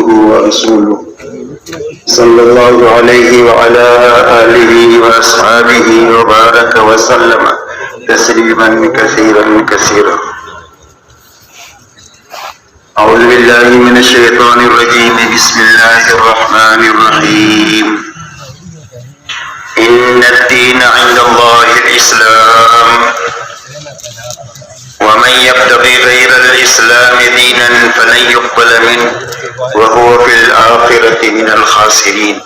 عبده ورسوله صلى الله عليه وعلى آله وأصحابه وبارك وسلم تسليما كثيرا كثيرا. أعوذ بالله من الشيطان الرجيم. بسم الله الرحمن الرحيم. إن الدين عند الله الإسلام ومن يبتغي غير الإسلام دينا فلن يقبل منه وهو في الآخرة من الخاسرين.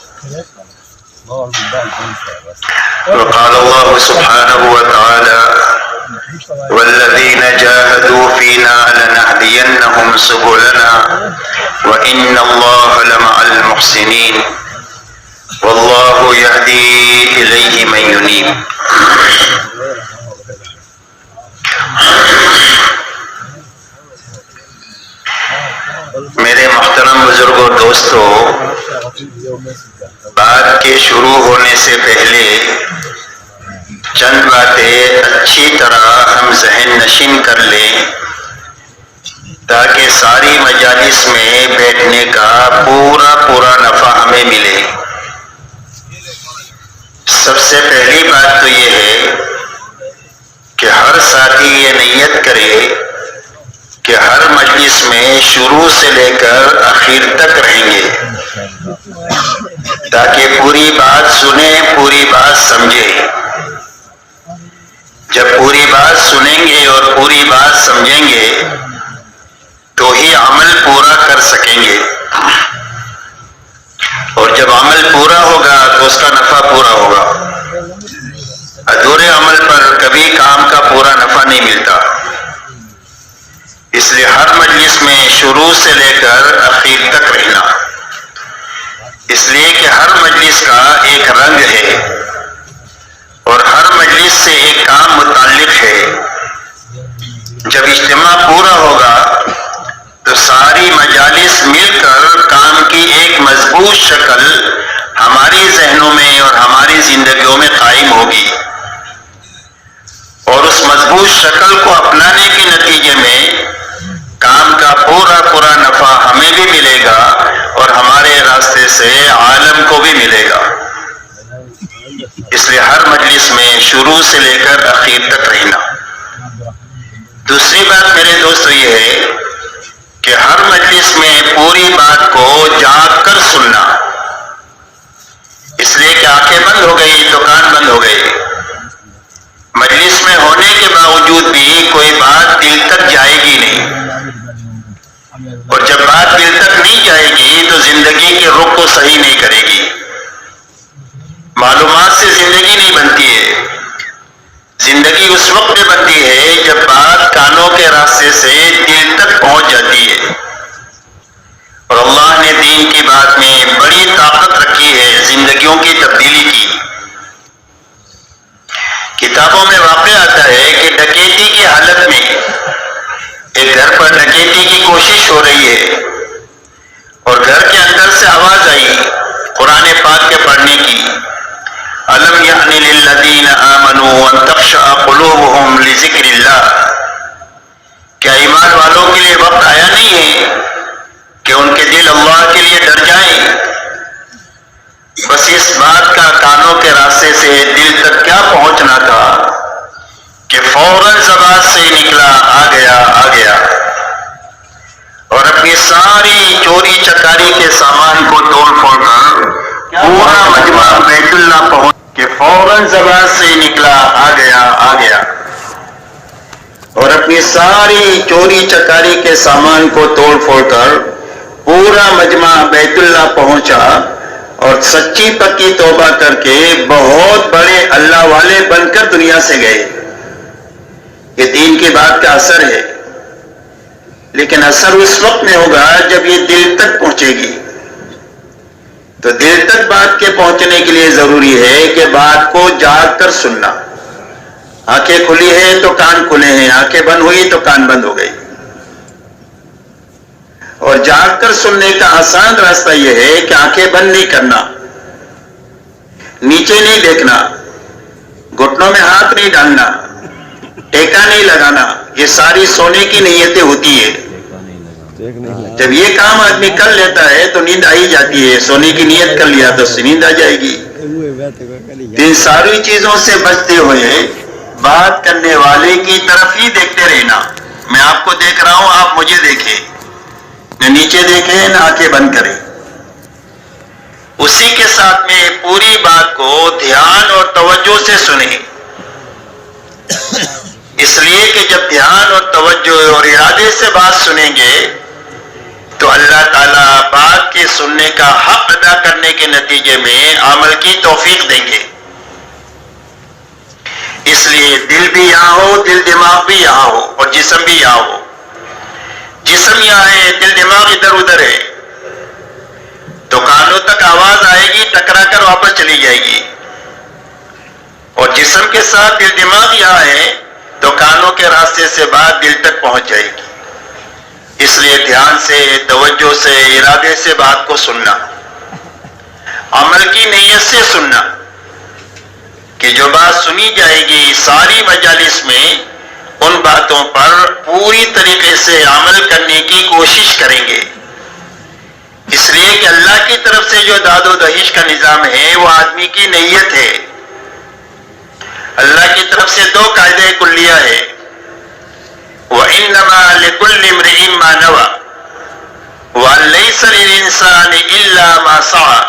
وقال الله سبحانه وتعالى والذين جاهدوا فينا لنهدينهم سبلنا وإن الله لمع المحسنين والله يهدي إليه من ينيب. میرے محترم بزرگوں دوستو، بات کے شروع ہونے سے پہلے چند باتیں اچھی طرح ہم ذہن نشین کر لیں تاکہ ساری مجالس میں بیٹھنے کا پورا نفع ہمیں ملے. سب سے پہلی بات تو یہ ہے کہ ہر ساتھی یہ نیت کرے کہ ہر مجلس میں شروع سے لے کر آخر تک رہیں گے تاکہ پوری بات سنیں، پوری بات سمجھیں. جب پوری بات سنیں گے اور پوری بات سمجھیں گے تو ہی عمل پورا کر سکیں گے، اور جب عمل پورا ہوگا تو اس کا نفع پورا ہوگا. ادھورے عمل پر کبھی کام کا پورا نفع نہیں ملتا. اس لیے ہر مجلس میں شروع سے لے کر آخر تک رہنا، اس لیے کہ ہر مجلس کا ایک رنگ ہے اور ہر مجلس سے ایک کام متعلق ہے. جب اجتماع پورا ہوگا تو ساری مجالس مل کر کام کی ایک مضبوط شکل ہماری ذہنوں میں اور ہماری زندگیوں میں قائم ہوگی، اور اس مضبوط شکل کو اپنانے کے نتیجے میں کام کا پورا نفع ہمیں بھی ملے گا اور ہمارے راستے سے عالم کو بھی ملے گا. اس لیے ہر مجلس میں شروع سے لے کر آخر تک رہنا. دوسری بات میرے دوستو یہ ہے کہ ہر مجلس میں پوری بات کو جاگ کر سننا. اس لیے کہ آنکھیں بند ہو گئی تو کان بند ہو گئی. مجلس میں ہونے کے باوجود بھی کوئی بات دل تک جائے گی نہیں، اور جب بات دل تک نہیں جائے گی تو زندگی کے رخ کو صحیح نہیں کرے گی. معلومات سے زندگی نہیں بنتی ہے. زندگی اس وقت میں بنتی ہے جب بات کانوں کے راستے سے دل تک پہنچ جاتی ہے. اور اللہ نے دین کی بات میں بڑی طاقت رکھی ہے زندگیوں کی تبدیلی کی. کتابوں میں واقع آتا ہے کہ ڈکیتی کی حالت میں ایک گھر پر ڈکیتی کی کوشش ہو رہی ہے اور گھر کے اندر سے آواز آئی قرآن پاک کے پڑھنے کی، أَلَمْ يَعْنِ لِلَّذِينَ آمَنُوا أَن تَخْشَعَ قُلُوبُهُمْ لِذِكْرِ اللَّهِ. کیا ایمان والوں کے لیے وقت آیا نہیں ہے کہ ان کے دل اللہ کے لیے ڈر جائیں؟ بس اس بات کا کانوں کے راستے سے دل تک کیا پہنچنا تھا کہ فوراً زبان سے نکلا آ گیا اور اپنی ساری چوری چکاری کے سامان کو توڑ پھوڑ کر پورا مجمع بیت اللہ پہنچ کہ فوراً زبان سے نکلا آ گیا اور اپنی ساری چوری چکاری کے سامان کو توڑ پھوڑ کر پورا مجمع بیت اللہ پہنچا اور سچی پکی توبہ کر کے بہت بڑے اللہ والے بن کر دنیا سے گئے. یہ دین کی بات کا اثر ہے، لیکن اثر اس وقت میں ہوگا جب یہ دل تک پہنچے گی. تو دل تک بات کے پہنچنے کے لیے ضروری ہے کہ بات کو جاگ کر سننا. آنکھیں کھلی ہیں تو کان کھلے ہیں، آنکھیں بند ہوئی تو کان بند ہو گئی. اور جاگ کر سننے کا آسان راستہ یہ ہے کہ آنکھیں بند نہیں کرنا، نیچے نہیں دیکھنا، گھٹنوں میں ہاتھ نہیں ڈالنا، ٹیکا نہیں لگانا. یہ ساری سونے کی نیتیں ہوتی ہے. جب یہ کام آدمی کر لیتا ہے تو نیند آئی جاتی ہے. سونے کی نیت کر لیا تو اس سے نیند آ جائے گی. ان ساری چیزوں سے بچتے ہوئے بات کرنے والے کی طرف ہی دیکھتے رہنا. میں آپ کو دیکھ رہا ہوں, آپ مجھے دیکھیں, نہ نیچے دیکھیں نہ آنکھیں بند کریں. اسی کے ساتھ میں پوری بات کو دھیان اور توجہ سے سنیں. اس لیے کہ جب دھیان اور توجہ اور ارادے سے بات سنیں گے تو اللہ تعالیٰ بات کے سننے کا حق ادا کرنے کے نتیجے میں عمل کی توفیق دیں گے. اس لیے دل بھی یہاں ہو, دل دماغ بھی یہاں ہو اور جسم بھی یہاں ہو. جسم یہاں ہے, دل دماغ ادھر ادھر ہے, تو کانوں تک آواز آئے گی, ٹکرا کر واپس چلی جائے گی. اور جسم کے ساتھ دل دماغ یہاں ہے تو کانوں کے راستے سے بات دل تک پہنچ جائے گی. اس لیے دھیان سے, توجہ سے, ارادے سے بات کو سننا, عمل کی نیت سے سننا کہ جو بات سنی جائے گی ساری مجالس میں ان باتوں پر پوری طریقے سے عمل کرنے کی کوشش کریں گے. اس لیے کہ اللہ کی طرف سے جو داد و دہیش کا نظام ہے وہ آدمی کی نیت ہے. اللہ کی طرف سے 2 قاعدے کلیہ ہے. وَإِنَّمَا لِكُلِّ امْرِئٍ مَّا نَوَىٰ وَلَيْسَ لِلْإِنسَانِ إِلَّا مَا سَعَىٰ.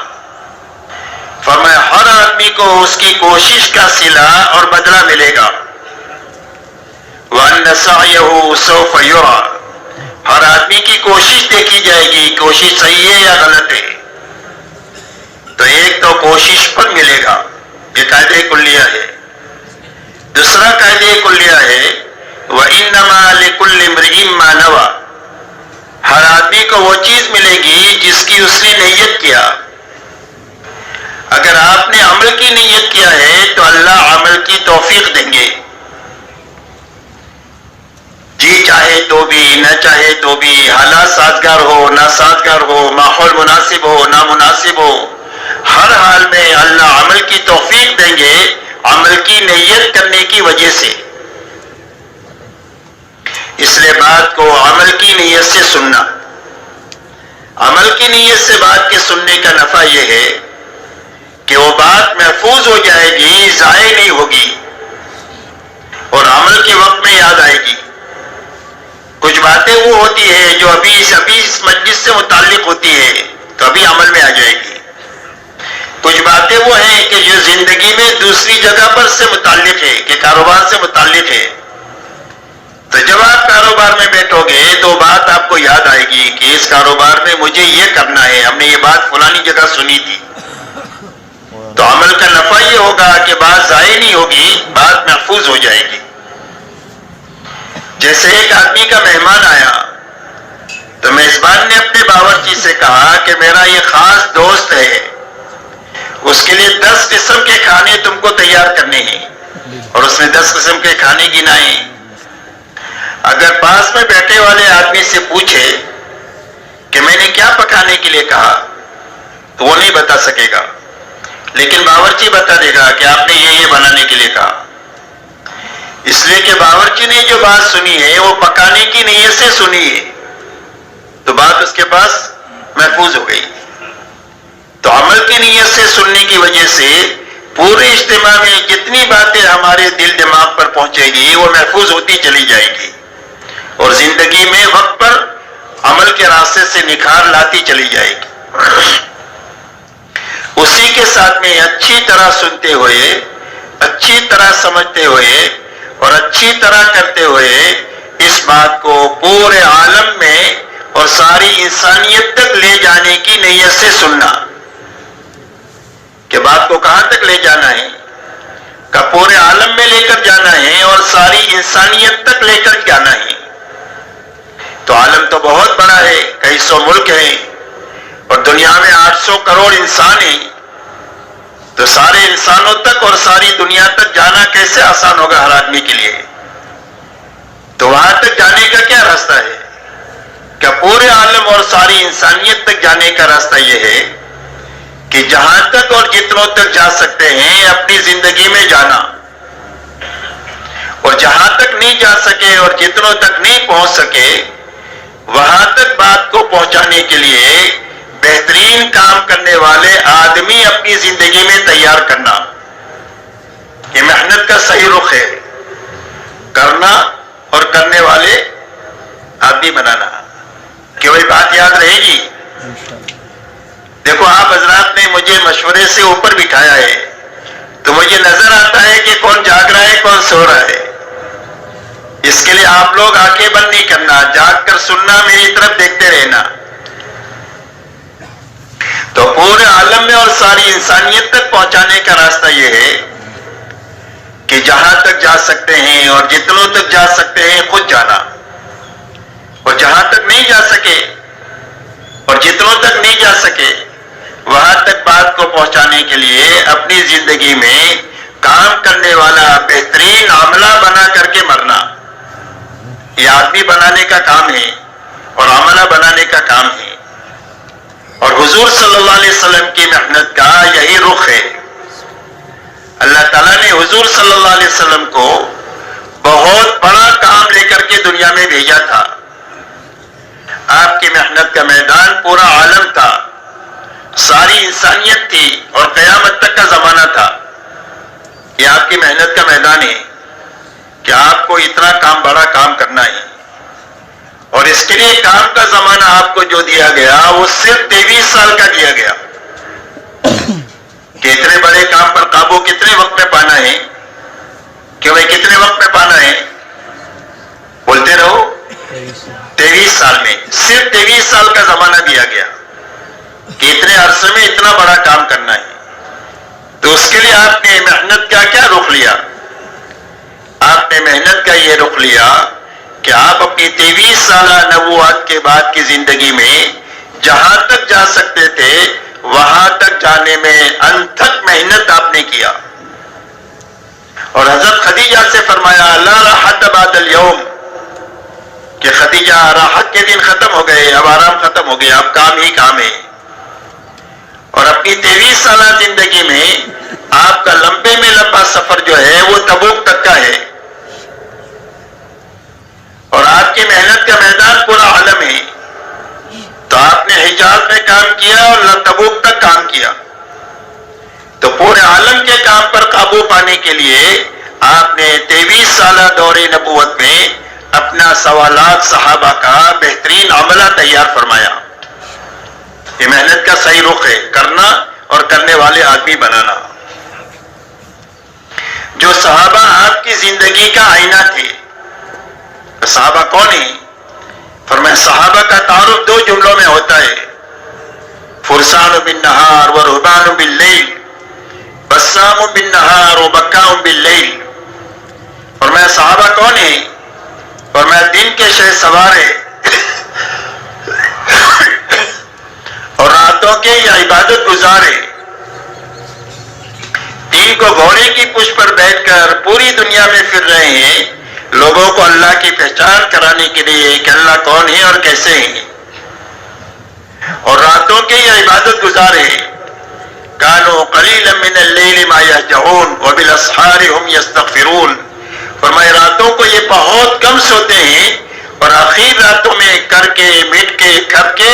فرمایا ہر آدمی کو اس کی کوشش کا صلہ اور بدلہ ملے گا. وَأَنَّ سَعْيَهُ سَوْفَ يُرَىٰ. ہر آدمی کی کوشش دیکھی جائے گی, کوشش صحیح ہے یا غلط ہے. تو ایک تو کوشش پر ملے گا, یہ قاعدہ کلیہ ہے. دوسرا قاعدہ کلیہ ہے وَإِنَّمَا لِكُلِّ امْرِئٍ مَّا نَوَىٰ. ہر آدمی کو وہ چیز ملے گی جس کی اس نے نیت کیا. اگر آپ نے عمل کی نیت کیا ہے تو اللہ عمل کی توفیق دیں گے. جی چاہے تو بھی, نہ چاہے تو بھی, حالات سازگار ہو نہ سازگار ہو, ماحول مناسب ہو نہ مناسب ہو, ہر حال میں اللہ عمل کی توفیق دیں گے عمل کی نیت کرنے کی وجہ سے. اس لیے بات کو عمل کی نیت سے سننا. عمل کی نیت سے بات کے سننے کا نفع یہ ہے کہ وہ بات محفوظ ہو جائے گی, ضائع نہیں ہوگی اور عمل کے وقت میں یاد آئے گی. کچھ باتیں وہ ہوتی ہے جو ابھی اس مجلس سے متعلق ہوتی ہے تو ابھی عمل میں آ جائے گی. کچھ باتیں وہ ہیں کہ جو زندگی میں دوسری جگہ پر سے متعلق ہے, کہ کاروبار سے متعلق ہے, تو جب آپ کاروبار میں بیٹھو گے تو بات آپ کو یاد آئے گی کہ اس کاروبار میں مجھے یہ کرنا ہے, ہم نے یہ بات فلانی جگہ سنی تھی. تو عمل کا نفع یہ ہوگا کہ بات ضائع نہیں ہوگی, بات محفوظ ہو جائے گی. جیسے ایک آدمی کا مہمان آیا تو میزبان نے اپنے باورچی سے کہا کہ میرا یہ خاص دوست ہے, اس کے لیے 10 قسم کے کھانے تم کو تیار کرنے ہیں. اور اس نے 10 قسم کے کھانے گنائے. اگر پاس میں بیٹھے والے آدمی سے پوچھے کہ میں نے کیا پکانے کے لیے کہا تو وہ نہیں بتا سکے گا, لیکن باورچی بتا دے گا کہ آپ نے یہ بنانے کے لیے کہا. اس لیے کہ باورچی نے جو بات سنی ہے وہ پکانے کی نیت سے سنی ہے تو بات اس کے پاس محفوظ ہو گئی. تو عمل کی نیت سے سننے کی وجہ سے پورے اجتماع میں جتنی باتیں ہمارے دل دماغ پر پہنچے گی وہ محفوظ ہوتی چلی جائے گی اور زندگی میں وقت پر عمل کے راستے سے نکھار لاتی چلی جائے گی. اسی کے ساتھ میں اچھی طرح سنتے ہوئے, اچھی طرح سمجھتے ہوئے اور اچھی طرح کرتے ہوئے اس بات کو پورے عالم میں اور ساری انسانیت تک لے جانے کی نیت سے سننا. کہ بات کو کہاں تک لے جانا ہے, کہ پورے عالم میں لے کر جانا ہے اور ساری انسانیت تک لے کر جانا ہے. تو عالم تو بہت بڑا ہے, کئی سو ملک ہیں اور دنیا میں 800 کروڑ انسان ہیں. تو سارے انسانوں تک اور ساری دنیا تک جانا کیسے آسان ہوگا ہر آدمی کے لیے. تو وہاں تک جانے کا کیا راستہ ہے, کہ پورے عالم اور ساری انسانیت تک جانے کا راستہ یہ ہے کہ جہاں تک اور جتنوں تک جا سکتے ہیں اپنی زندگی میں جانا, اور جہاں تک نہیں جا سکے اور جتنوں تک نہیں پہنچ سکے وہاں تک بات کو پہنچانے کے لیے بہترین کام کرنے والے آدمی اپنی زندگی میں تیار کرنا، یہ محنت کا صحیح رخ ہے، کرنا اور کرنے والے آدمی بنانا۔ کہ وہی بات یاد رہے گی؟ دیکھو آپ حضرات نے مجھے مشورے سے اوپر بٹھایا ہے تو مجھے نظر آتا ہے کہ کون جاگ رہا ہے کون سو رہا ہے۔ اس کے لیے آپ لوگ آنکھیں بند نہیں کرنا، جاگ کر سننا، میری طرف دیکھتے رہنا۔ تو پورے عالم میں اور ساری انسانیت تک پہنچانے کا راستہ یہ ہے کہ جہاں تک جا سکتے ہیں اور جتنوں تک جا سکتے ہیں خود جانا، اور جہاں تک نہیں جا سکے اور جتنوں تک نہیں جا سکے وہاں تک بات کو پہنچانے کے لیے اپنی زندگی میں کام کرنے والا بہترین عملہ بنا کر کے مرنا۔ یہ آدمی بنانے کا کام ہے اور عملہ بنانے کا کام ہے، اور حضور صلی اللہ علیہ وسلم کی محنت کا یہی رخ ہے۔ اللہ تعالیٰ نے حضور صلی اللہ علیہ وسلم کو بہت بڑا کام لے کر کے دنیا میں بھیجا تھا۔ آپ کی محنت کا میدان پورا عالم تھا، ساری انسانیت تھی اور قیامت تک کا زمانہ تھا۔ یہ آپ کی محنت کا میدان ہے کہ آپ کو اتنا کام، بڑا کام کرنا ہے، اور اس کے لیے کام کا زمانہ آپ کو جو دیا گیا وہ صرف 23 سال کا دیا گیا کہ اتنے بڑے کام پر قابو کتنے وقت میں پانا ہے، کہ بھائی کتنے وقت میں پانا ہے؟ بولتے رہو، 23 سال میں، صرف 23 سال کا زمانہ دیا گیا کہ اتنے عرصے میں اتنا بڑا کام کرنا ہے۔ تو اس کے لیے آپ نے محنت کا کیا رخ لیا؟ آپ نے محنت کا یہ رخ لیا کہ آپ اپنی 23 سالہ نبوت کے بعد کی زندگی میں جہاں تک جا سکتے تھے وہاں تک جانے میں انتھک محنت آپ نے کیا۔ اور حضرت خدیجہ سے فرمایا لا راحت بعد اليوم، کہ خدیجہ راحت کے دن ختم ہو گئے، اب آرام ختم ہو گیا، اب کام ہی کام ہے۔ اور اپنی 23 سالہ زندگی میں آپ کا لمبے میں لمبا سفر جو ہے وہ تبوک تک کا ہے، اور آپ کی محنت کا میدان پورا عالم ہے۔ تو آپ نے حجاز میں کام کیا اور تبوک تک کام کیا، تو پورے عالم کے کام پر قابو پانے کے لیے آپ نے 23 سالہ دور نبوت میں اپنا سوالات صحابہ کا بہترین عملہ تیار فرمایا۔ یہ محنت کا صحیح رخ ہے، کرنا اور کرنے والے آدمی بنانا۔ جو صحابہ آپ کی زندگی کا آئینہ تھے، صحابہ کون ہیں؟ فرمایا صحابہ کا تعارف 2 جملوں میں ہوتا ہے، فرسان بالنہار و رہبان باللیل، بسام بالنہار و بکام باللیل۔ فرمایا صحابہ کون ہیں؟ فرمایا دن کے شہ سوارے اور راتوں کے یا عبادت گزارے، دن کو گھوڑے کی پشت پر بیٹھ کر پوری دنیا میں پھر رہے ہیں لوگوں کو اللہ کی پہچان کرانے کے لیے کہ اللہ کون ہے اور کیسے ہیں، اور راتوں کے یا عبادت گزارے، کانوا قلیلا من اللیل ما یہجعون وبالاسحار هم یستغفرون۔ فرمایا راتوں کو یہ بہت کم سوتے ہیں اور آخر راتوں میں کر کے مٹ کے کھپ کے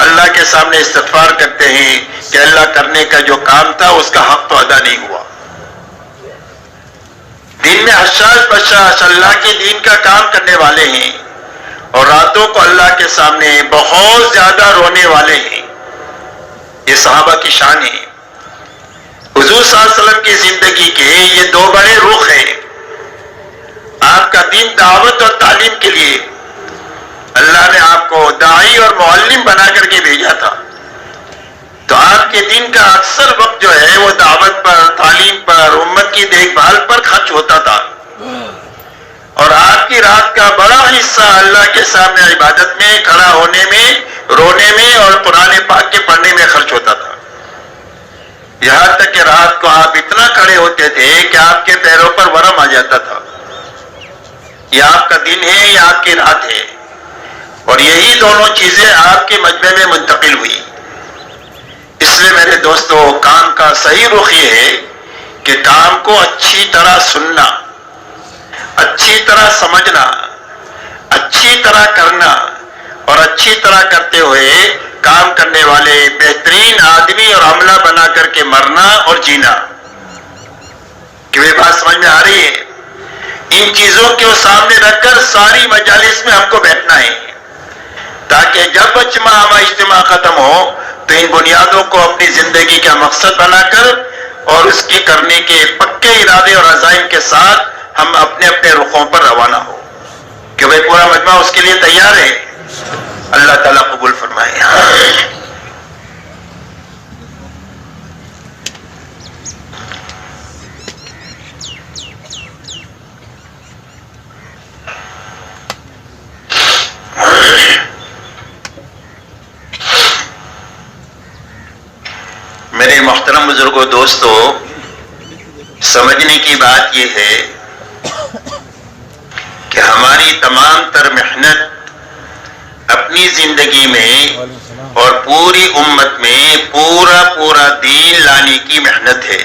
اللہ کے سامنے استغفار کرتے ہیں کہ اللہ کرنے کا جو کام تھا اس کا حق تو ادا نہیں ہوا۔ دن میں حشاش بشاش اللہ کے دین کا کام کرنے والے ہیں، اور راتوں کو اللہ کے سامنے بہت زیادہ رونے والے ہیں۔ یہ صحابہ کی شان ہے۔ حضور صلی اللہ علیہ وسلم کی زندگی کے یہ 2 بڑے رخ ہیں۔ آپ کا دین دعوت اور تعلیم کے لیے اللہ نے آپ کو داعی اور معلم بنا کر کے بھیجا تھا، تو آپ کے دین کا اکثر وقت جو ہے وہ دعوت پر، تعلیم پر، امت کی دیکھ بھال پر خرچ ہوتا تھا، اور آپ کی رات کا بڑا حصہ اللہ کے سامنے عبادت میں، کھڑا ہونے میں، رونے میں اور قرآن پاک کے پڑھنے میں خرچ ہوتا تھا۔ یہاں تک کہ رات کو آپ اتنا کھڑے ہوتے تھے کہ آپ کے پیروں پر ورم آ جاتا تھا۔ یہ آپ کا دن ہے، یہ آپ کی رات ہے، اور یہی دونوں چیزیں آپ کے مجمع میں منتقل ہوئی۔ اس لیے میرے دوستو، کام کا صحیح رخ یہ ہے کہ کام کو اچھی طرح سننا، اچھی طرح سمجھنا، اچھی طرح کرنا، اور اچھی طرح کرتے ہوئے کام کرنے والے بہترین آدمی اور عملہ بنا کر کے مرنا اور جینا. کہ یہ بات سمجھ میں آ رہی ہے؟ ان چیزوں کو سامنے رکھ کر ساری مجالس میں ہم کو بیٹھنا ہے تاکہ جب اجتماع ختم ہو تو ان بنیادوں کو اپنی زندگی کا مقصد بنا کر اور اس کے کرنے کے پکے ارادے اور عزائم کے ساتھ ہم اپنے اپنے رخوں پر روانہ ہو کہ بھئی پورا مجمع اس کے لیے تیار ہے. اللہ تعالیٰ قبول فرمائے. میرے محترم بزرگوں دوستو، سمجھنے کی بات یہ ہے کہ ہماری تمام تر محنت اپنی زندگی میں اور پوری امت میں پورا دین لانے کی محنت ہے.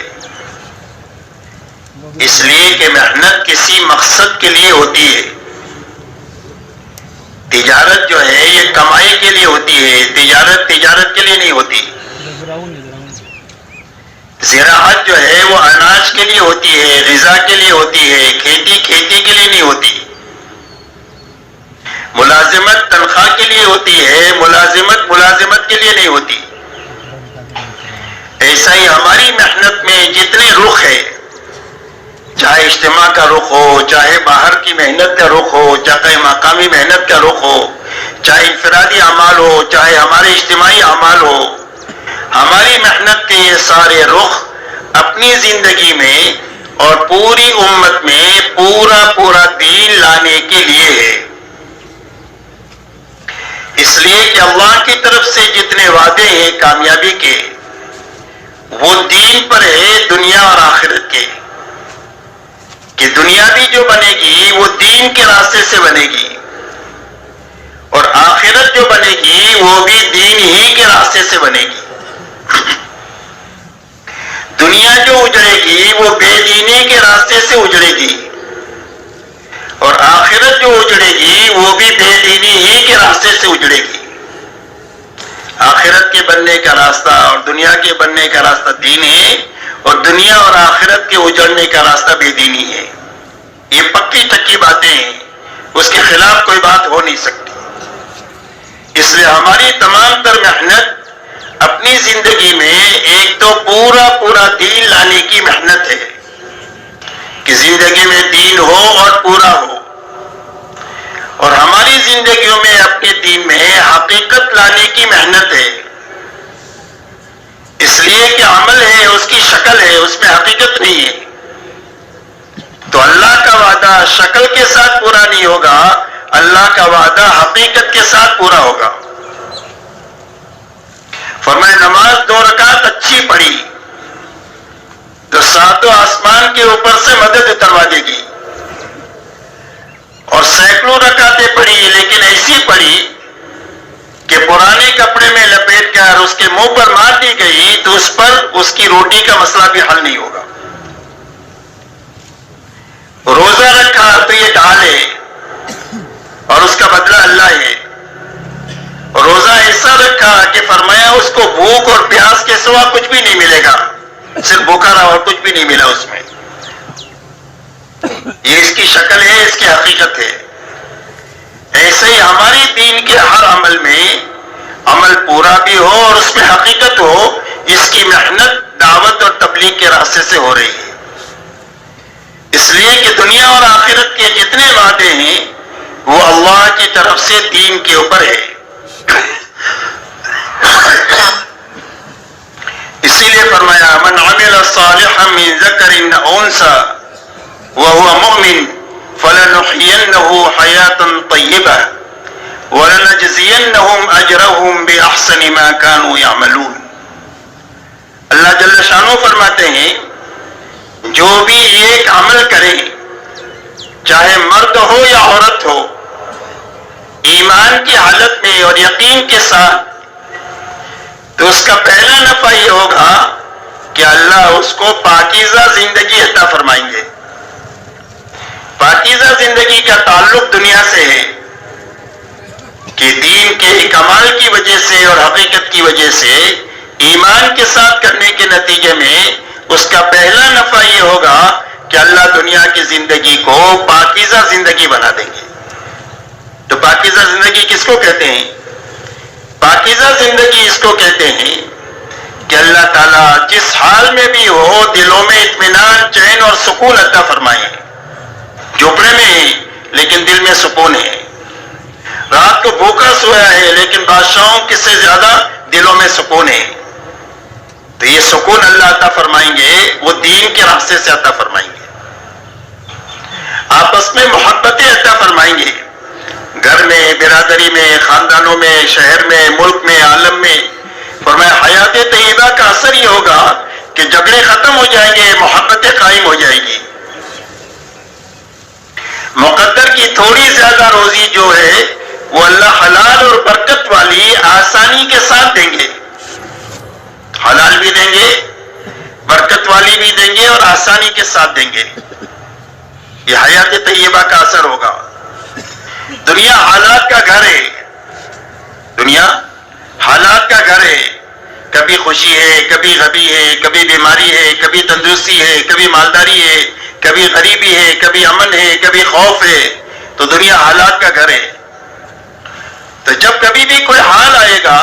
اس لیے کہ محنت کسی مقصد کے لیے ہوتی ہے. تجارت جو ہے یہ کمائی کے لیے ہوتی ہے، تجارت کے لیے نہیں ہوتی. زراعت جو ہے وہ اناج کے لیے ہوتی ہے، غذا کے لیے ہوتی ہے، کھیتی کے لیے نہیں ہوتی. ملازمت تنخواہ کے لیے ہوتی ہے، ملازمت کے لیے نہیں ہوتی. ایسا ہی ہماری محنت میں جتنے رخ ہے، چاہے اجتماع کا رخ ہو، چاہے باہر کی محنت کا رخ ہو، چاہے مقامی محنت کا رخ ہو، چاہے انفرادی اعمال ہو، چاہے ہمارے اجتماعی اعمال ہو، ہماری محنت کے یہ سارے رخ اپنی زندگی میں اور پوری امت میں پورا دین لانے کے لیے ہے. اس لیے کہ اللہ کی طرف سے جتنے وعدے ہیں کامیابی کے، وہ دین پر ہے، دنیا اور آخرت کے. کہ دنیا بھی جو بنے گی وہ دین کے راستے سے بنے گی اور آخرت جو بنے گی وہ بھی دین ہی کے راستے سے بنے گی. دنیا جو اجڑے گی وہ بے دینی کے راستے سے اجڑے گی اور آخرت جو اجڑے گی وہ بھی بے دینی ہی کے راستے سے اجڑے گی. آخرت کے بننے کا راستہ اور دنیا کے بننے کا راستہ دین ہے اور دنیا اور آخرت کے اجڑنے کا راستہ بے دینی ہے. یہ پکی ٹکی باتیں ہیں، اس کے خلاف کوئی بات ہو نہیں سکتی. اس لیے ہماری تمام تر محنت اپنی زندگی میں ایک تو پورا دین لانے کی محنت ہے کہ زندگی میں دین ہو اور پورا ہو، اور ہماری زندگیوں میں اپنے دین میں حقیقت لانے کی محنت ہے. اس لیے کہ عمل ہے، اس کی شکل ہے، اس میں حقیقت نہیں ہے. تو اللہ کا وعدہ شکل کے ساتھ پورا نہیں ہوگا، اللہ کا وعدہ حقیقت کے ساتھ پورا ہوگا. فرمایا نماز 2 رکعت اچھی پڑھی تو ساتوں آسمان کے اوپر سے مدد اتروا دے گی، اور سینکڑوں رکعتیں پڑھی لیکن ایسی پڑھی کہ پرانے کپڑے میں لپیٹ کر اس کے منہ پر مار دی گئی تو اس پر اس کی روٹی کا مسئلہ بھی حل نہیں ہوگا. روزہ رکھا تو یہ ڈھال ہے اور اس کا بدلہ اللہ ہے. روزہ ایسا رکھا کہ فرمایا اس کو بھوک اور پیاس کے سوا کچھ بھی نہیں ملے گا، صرف بھوکا رہا اور کچھ بھی نہیں ملا اس میں. یہ اس کی شکل ہے، اس کی حقیقت ہے. ایسے ہی ہماری دین کے ہر عمل میں عمل پورا بھی ہو اور اس میں حقیقت ہو، اس کی محنت دعوت اور تبلیغ کے راستے سے ہو رہی ہے. اس لیے کہ دنیا اور آخرت کے جتنے وعدے ہیں وہ اللہ کی طرف سے دین کے اوپر ہے. اسی لیے فرمایا من عمل صالحا من ذکر او انثى وهو مؤمن فلنحيينه حياة طيبة وَلَنَجْزِيَنَّهُمْ أَجْرَهُمْ بِأَحْسَنِ مَا كَانُوا يَعْمَلُونَ. اللہ جل شانہ فرماتے ہیں جو بھی ایک عمل کرے، چاہے مرد ہو یا عورت ہو، ایمان کی حالت میں اور یقین کے ساتھ، تو اس کا پہلا نفع یہ ہوگا کہ اللہ اس کو پاکیزہ زندگی عطا فرمائیں گے. پاکیزہ زندگی کا تعلق دنیا سے ہے. کہ دین کے کمال کی وجہ سے اور حقیقت کی وجہ سے ایمان کے ساتھ کرنے کے نتیجے میں اس کا پہلا نفع یہ ہوگا کہ اللہ دنیا کی زندگی کو پاکیزہ زندگی بنا دیں گے. تو پاکیزہ زندگی کس کو کہتے ہیں؟ پاکیزہ زندگی اس کو کہتے ہیں کہ اللہ تعالیٰ جس حال میں بھی ہو دلوں میں اطمینان، چین اور سکون عطا فرمائے. جھوپڑے میں ہے لیکن دل میں سکون ہے، رات کو بھوکا سویا ہے لیکن بادشاہوں کس سے زیادہ دلوں میں سکون ہے. تو یہ سکون اللہ عطا فرمائیں گے، وہ دین کے راستے سے عطا فرمائیں گے. آپس میں محبتیں عطا فرمائیں گے، گھر میں، برادری میں، خاندانوں میں، شہر میں، ملک میں، عالم میں. فرمایا حیات طیبہ کا اثر یہ ہوگا کہ جھگڑے ختم ہو جائیں گے، محبتیں قائم ہو جائیں گی. مقدر کی تھوڑی زیادہ روزی جو ہے وہ اللہ حلال اور برکت والی آسانی کے ساتھ دیں گے. حلال بھی دیں گے، برکت والی بھی دیں گے اور آسانی کے ساتھ دیں گے. یہ حیات طیبہ کا اثر ہوگا. دنیا حالات کا گھر ہے، دنیا حالات کا گھر ہے. کبھی خوشی ہے، کبھی غمی ہے، کبھی بیماری ہے، کبھی تندرستی ہے، کبھی مالداری ہے، کبھی غریبی ہے، کبھی امن ہے، کبھی خوف ہے. تو دنیا حالات کا گھر ہے. تو جب کبھی بھی کوئی حال آئے گا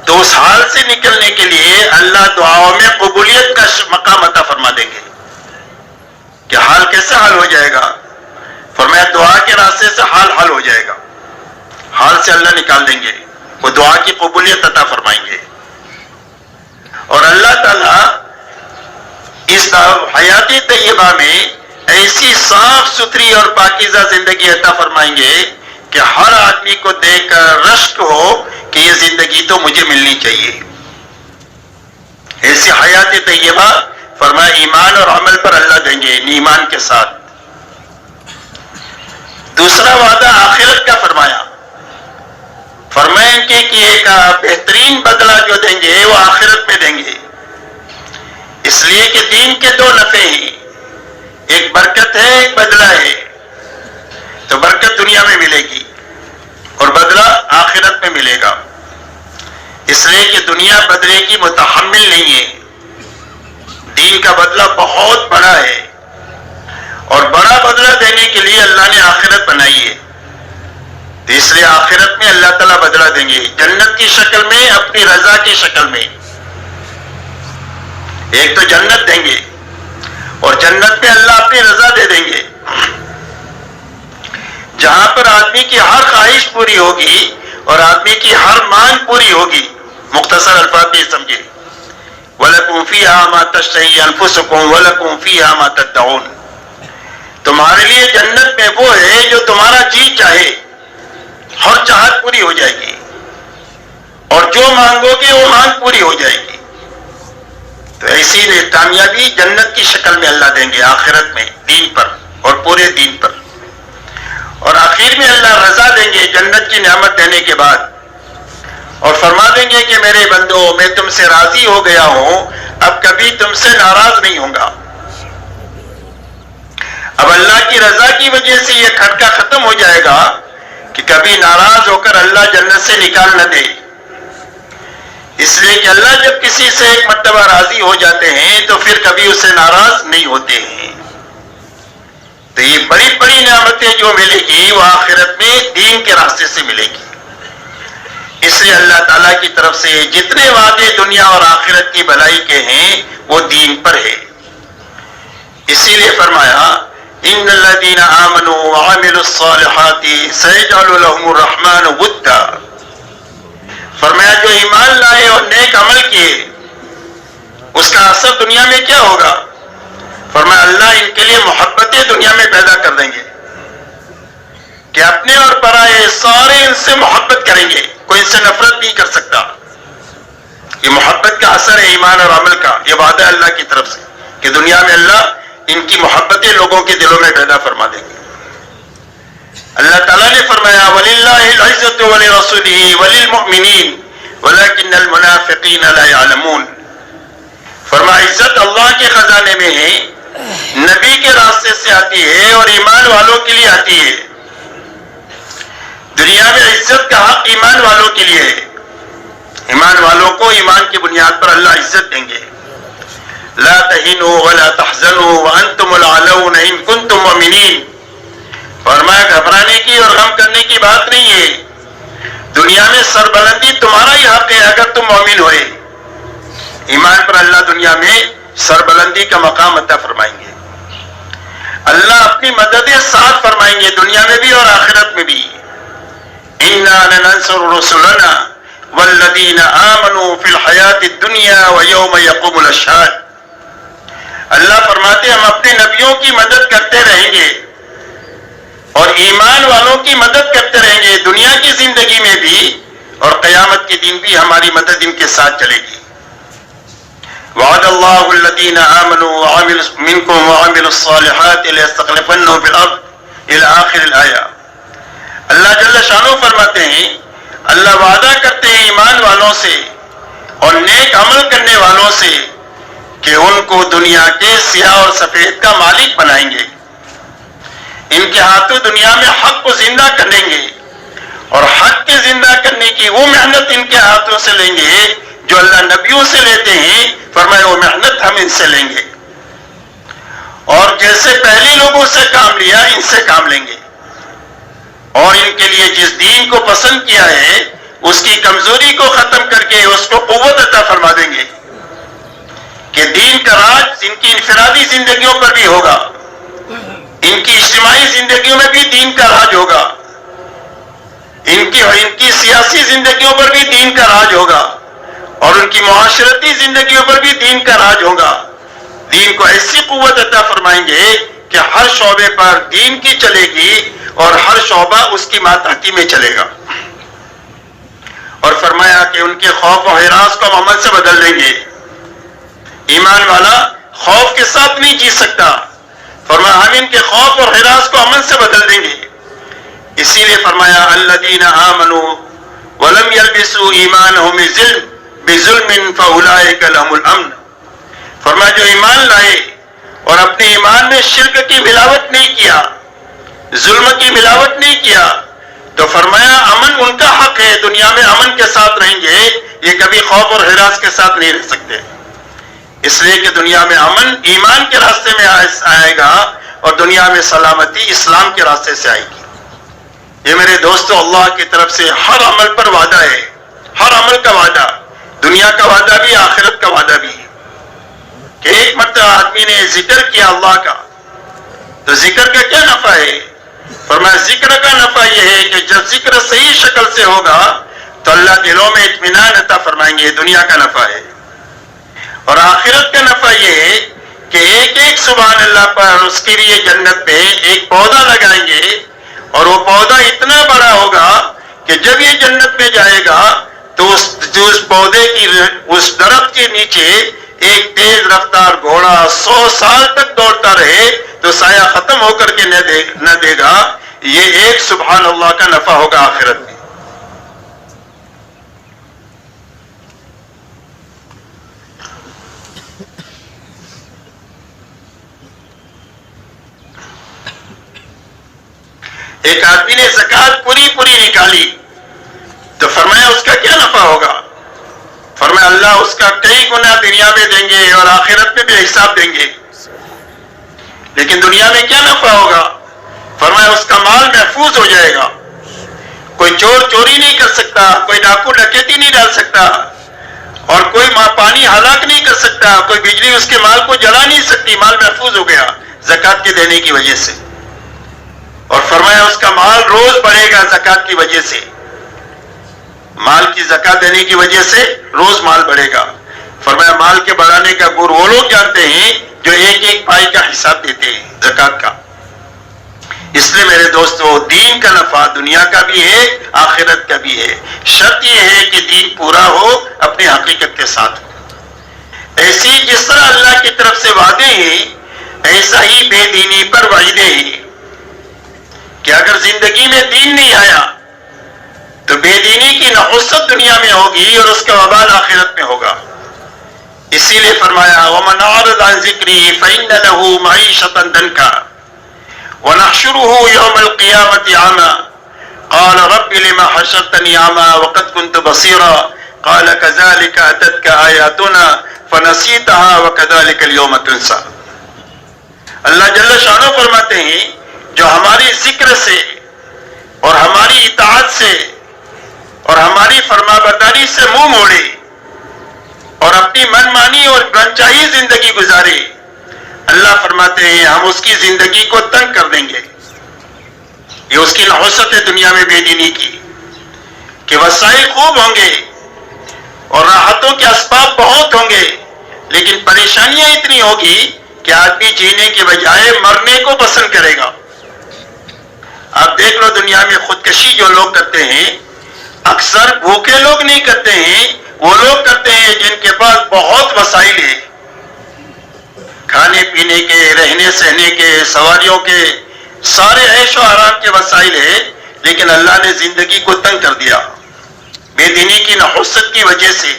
تو اس حال سے نکلنے کے لیے اللہ دعاؤں میں قبولیت کا مقام عطا فرما دیں گے. کہ حال کیسے حل ہو جائے گا؟ فرمایا دعا کے راستے سے حال حل ہو جائے گا. حال سے اللہ نکال دیں گے، وہ دعا کی قبولیت عطا فرمائیں گے. اور اللہ تعالیٰ اس حیات طیبہ میں ایسی صاف ستھری اور پاکیزہ زندگی عطا فرمائیں گے کہ ہر آدمی کو دیکھ کر رشک ہو کہ یہ زندگی تو مجھے ملنی چاہیے. ایسی حیات طیبہ فرمایا ایمان اور عمل پر اللہ دیں گے، ایمان کے ساتھ. دوسرا وعدہ آخرت کا فرمایا. فرمائیں کہ ایک بہترین بدلہ جو دیں گے وہ آخرت میں دیں گے. اس لیے کہ دین کے دو نفع ہیں، ایک برکت ہے، ایک بدلہ ہے. تو برکت دنیا میں ملے گی اور بدلہ آخرت میں ملے گا. اس لیے کہ دنیا بدلے کی متحمل نہیں ہے. دین کا بدلہ بہت بڑا ہے اور بڑا بدلہ دینے کے لیے اللہ نے آخرت بنائی ہے. تو اس لیے آخرت میں اللہ تعالیٰ بدلہ دیں گے، جنت کی شکل میں، اپنی رضا کی شکل میں. ایک تو جنت دیں گے اور جنت میں اللہ اپنی رضا دے دیں گے، جہاں پر آدمی کی ہر خواہش پوری ہوگی اور آدمی کی ہر مانگ پوری ہوگی. مختصر الفاظ میں سمجھے، وَلَكُمْ فِيهَا مَا تَشْتَهِي أَنفُسُكُمْ وَلَكُمْ فِيهَا مَا تَدَّعُونَ. تمہارے لیے جنت میں وہ ہے جو تمہارا جی چاہے، ہر چاہت پوری ہو جائے گی اور جو مانگو گے وہ مانگ پوری ہو جائے گی. تو ایسی کامیابی جنت کی شکل میں اللہ دیں گے آخرت میں، دین پر اور پورے دین پر. اور آخر میں اللہ رضا دیں گے جنت کی نعمت دینے کے بعد، اور فرما دیں گے کہ میرے بندو میں تم سے راضی ہو گیا ہوں، اب کبھی تم سے ناراض نہیں ہوں گا. اب اللہ کی رضا کی وجہ سے یہ کھٹکا ختم ہو جائے گا کہ کبھی ناراض ہو کر اللہ جنت سے نکال نہ دے. اس لیے کہ اللہ جب کسی سے ایک مرتبہ راضی ہو جاتے ہیں تو پھر کبھی اس سے ناراض نہیں ہوتے ہیں. تو یہ بڑی بڑی نعمتیں جو ملے گی وہ آخرت میں دین کے راستے سے ملے گی. اس لیے اللہ تعالیٰ کی طرف سے جتنے وعدے دنیا اور آخرت کی بھلائی کے ہیں وہ دین پر ہے. اسی لیے فرمایا ان الذين آمنوا وعملوا الصالحات سيجعل لهم الرحمن ودا. فرمایا جو ایمان لائے اور نیک عمل کیے اس کا اثر دنیا میں کیا ہوگا؟ فرمایا اللہ ان کے لیے محبتیں دنیا میں پیدا کر دیں گے کہ اپنے اور پرائے سارے ان سے محبت کریں گے، کوئی ان سے نفرت نہیں کر سکتا. یہ محبت کا اثر ہے ایمان اور عمل کا. یہ وعدہ اللہ کی طرف سے کہ دنیا میں اللہ ان کی محبتیں لوگوں کے دلوں میں پیدا فرما دیں گے. اللہ تعالیٰ نے فرمایا وَلِلَّهِ الْعِزَّةُ وَلِرَسُولِهِ وَلِلْمُؤْمِنِينَ وَلَكِنَّ الْمُنَافِقِينَ لَا يَعْلَمُونَ. فرمایا عزت اللہ کے خزانے میں ہے، نبی کے راستے سے آتی ہے اور ایمان والوں کے لیے آتی ہے، دنیا میں عزت کا حق ایمان والوں کے لیے ہے. ایمان والوں کو ایمان کی بنیاد پر اللہ عزت دیں گے. لا تہنوا ولا تحزنوا وانتم الاعلون ان کنتم مؤمنین. فرمایا گھبرانے کی اور غم کرنے کی بات نہیں ہے. دنیا میں سربلندی تمہارا ہی حق ہے اگر تم مومن ہوئے. ایمان پر اللہ دنیا میں سربلندی کا مقام عطا فرمائیں گے. اللہ اپنی مدد ساتھ فرمائیں گے دنیا میں بھی اور آخرت میں بھی. انا لننصر رسلنا والذین آمنوا فی الحیات الدنیا ویوم یقوم الاشہاد. اللہ فرماتے ہم اپنے نبیوں کی مدد کرتے رہیں گے اور ایمان والوں کی مدد کرتے رہیں گے دنیا کی زندگی میں بھی اور قیامت کے دن بھی ہماری مدد ان کے ساتھ چلے گی. وعد اللہ الذین آمنوا وعملوا منکم وعملوا الصالحات لیستخلفنہم فی الارض الی آخر الآیہ. اللہ جل شانہ فرماتے ہیں اللہ وعدہ کرتے ہیں ایمان والوں سے اور نیک عمل کرنے والوں سے کہ ان کو دنیا کے سیاہ اور سفید کا مالک بنائیں گے. ان کے ہاتھوں دنیا میں حق کو زندہ کریں گے اور حق کے زندہ کرنے کی وہ محنت ان کے ہاتھوں سے لیں گے جو اللہ نبیوں سے لیتے ہیں. فرمایا وہ محنت ہم ان سے لیں گے اور جیسے پہلے لوگوں سے کام لیا ان سے کام لیں گے اور ان کے لیے جس دین کو پسند کیا ہے اس کی کمزوری کو ختم کر کے اس کو قوت عطا فرما دیں گے کہ دین کا راج ان کی انفرادی زندگیوں پر بھی ہوگا, ان کی اجتماعی زندگیوں میں بھی دین کا راج ہوگا, ان کی سیاسی زندگیوں پر بھی دین کا راج ہوگا اور ان کی معاشرتی زندگیوں پر بھی دین کا راج ہوگا. دین کو ایسی قوت عطا فرمائیں گے کہ ہر شعبے پر دین کی چلے گی اور ہر شعبہ اس کی ماتحتی میں چلے گا. اور فرمایا کہ ان کے خوف و ہراس کو ہم عمل سے بدل دیں گے. ایمان والا خوف کے ساتھ نہیں جی سکتا, فرمایا ہم ان کے خوف اور ہراس کو عمل سے بدل دیں گے. اسی لیے فرمایا الذین آمنوا ولم یلبسوا ایمانہم بظلم فاولئک لهم الامن. فرمایا جو ایمان لائے اور اپنے ایمان میں شرک کی ملاوٹ نہیں کیا, ظلم کی ملاوٹ نہیں کیا, تو فرمایا امن ان کا حق ہے, دنیا میں امن کے ساتھ رہیں گے, یہ کبھی خوف اور ہراس کے ساتھ نہیں رہ سکتے. اس لیے کہ دنیا میں امن ایمان کے راستے میں آئے گا اور دنیا میں سلامتی اسلام کے راستے سے آئے گی. یہ میرے دوستو اللہ کی طرف سے ہر عمل پر وعدہ ہے, ہر عمل کا وعدہ, دنیا کا وعدہ بھی آخرت کا وعدہ بھی. کہ ایک مرتبہ آدمی نے ذکر کیا اللہ کا, تو ذکر کا کیا نفع ہے؟ فرمایا ذکر کا نفع یہ ہے کہ جب ذکر صحیح شکل سے ہوگا تو اللہ دلوں میں اطمینان عطا فرمائیں گے, دنیا کا نفع ہے. اور آخرت کا نفع یہ ہے کہ ایک ایک سبحان اللہ پر اس کے لیے جنت میں ایک پودا لگائیں گے اور وہ پودا اتنا بڑا ہوگا کہ جب یہ جنت میں جائے گا تو اس پودے کی اس درخت کے نیچے ایک تیز رفتار گھوڑا 100 سال تک دوڑتا رہے تو سایہ ختم ہو کر کے نہ دے گا. یہ ایک سبحان اللہ کا نفع ہوگا آخرت میں. ایک آدمی نے زکات پوری نکالی تو فرمایا اس کا کیا نفع ہوگا؟ فرمایا اللہ اس کا کئی گنا دنیا میں دیں گے اور آخرت میں بھی حساب دیں گے. لیکن دنیا میں کیا نفع ہوگا؟ فرمایا اس کا مال محفوظ ہو جائے گا, کوئی چور چوری نہیں کر سکتا, کوئی ڈاکو ڈکیتی نہیں ڈال سکتا اور کوئی پانی ہلاک نہیں کر سکتا, کوئی بجلی اس کے مال کو جلا نہیں سکتی. مال محفوظ ہو گیا زکات کے دینے کی وجہ سے. اور فرمایا اس کا مال روز بڑھے گا زکات کی وجہ سے, مال کی زکات دینے کی وجہ سے روز مال بڑھے گا. فرمایا مال کے بڑھانے کا گر وہ لوگ جانتے ہیں جو ایک ایک پائی کا حساب دیتے ہیں زکات کا. اس لیے میرے دوستو دین کا نفع دنیا کا بھی ہے آخرت کا بھی ہے. شرط یہ ہے کہ دین پورا ہو, اپنی حقیقت کے ساتھ ہو. ایسی جس طرح اللہ کی طرف سے وعدے ہیں ایسا ہی بے دینی پر وعیدے ہیں کہ اگر زندگی میں دین نہیں آیا تو بے دینی کی نحوست دنیا میں ہوگی اور اس کا وبال آخرت میں ہوگا. اسی لیے فرمایا وَمَنْ أَعْرَضَ عَنْ ذِكْرِي فَإِنَّ لَهُ مَعِيشَةً ضَنْكًا وَنَحْشُرُهُ يَوْمَ الْقِيَامَةِ أَعْمَى قال رب لما حشرتني اعمى وقد كنت بصيرا قال كذلك اتتك آیاتنا فنسیتها وكذلك اليوم تنسى. اللہ جل شانہ فرماتے ہیں جو ہماری ذکر سے اور ہماری اطاعت سے اور ہماری فرما برداری سے منہ موڑے اور اپنی من مانی اور بنچاہی زندگی گزارے، اللہ فرماتے ہیں ہم اس کی زندگی کو تنگ کر دیں گے. یہ اس کی نحوست ہے دنیا میں بے دینی کی کہ وسائل خوب ہوں گے اور راحتوں کے اسباب بہت ہوں گے، لیکن پریشانیاں اتنی ہوگی کہ آدمی جینے کے بجائے مرنے کو پسند کرے گا. آپ دیکھ لو دنیا میں خودکشی جو لوگ کرتے ہیں اکثر بھوکے لوگ نہیں کرتے ہیں، وہ لوگ کرتے ہیں جن کے پاس بہت وسائل ہیں، کھانے پینے کے، رہنے سہنے کے، سواریوں کے، سارے عیش و آرام کے وسائل ہیں، لیکن اللہ نے زندگی کو تنگ کر دیا بے دینی کی نحوست کی وجہ سے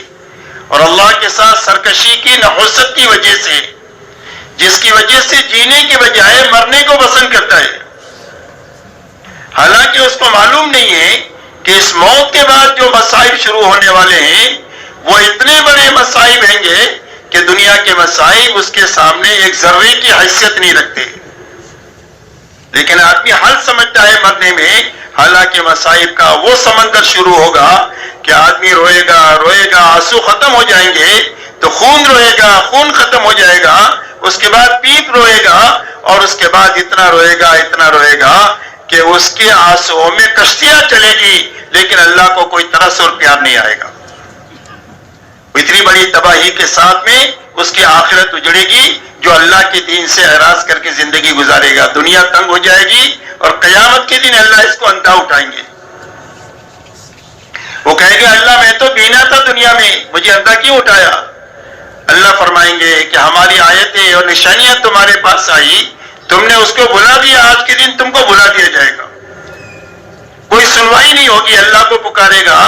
اور اللہ کے ساتھ سرکشی کی نحوست کی وجہ سے، جس کی وجہ سے جینے کے بجائے مرنے کو پسند کرتا ہے. حالانکہ اس کو معلوم نہیں ہے کہ اس موت کے بعد جو مصائب شروع ہونے والے ہیں وہ اتنے بڑے مصائب ہیں گے کہ دنیا کے مصائب اس کے سامنے ایک ذرے کی حیثیت نہیں رکھتے. لیکن آدمی حل سمجھتا ہے مرنے میں، حالانکہ مصائب کا وہ سمندر شروع ہوگا کہ آدمی روئے گا روئے گا، آنسو ختم ہو جائیں گے تو خون روئے گا، خون ختم ہو جائے گا، اس کے بعد پیپ روئے گا اور اس کے بعد اتنا روئے گا کہ اس کے آنسوؤں میں کشتیاں چلے گی، لیکن اللہ کو کوئی ترس اور پیار نہیں آئے گا. اتنی بڑی تباہی کے ساتھ میں اس کی آخرت اجڑے گی جو اللہ کے دین سے اعراض کر کے زندگی گزارے گا. دنیا تنگ ہو جائے گی اور قیامت کے دن اللہ اس کو اندھا اٹھائیں گے. وہ کہے گا اللہ میں تو بینا تھا دنیا میں، مجھے اندھا کیوں اٹھایا؟ اللہ فرمائیں گے کہ ہماری آیتیں اور نشانیاں تمہارے پاس آئی، تم نے اس کو بلا دیا، آج کے دن تم کو بلا دیا جائے گا. کوئی سنوائی نہیں ہوگی، اللہ کو پکارے گا،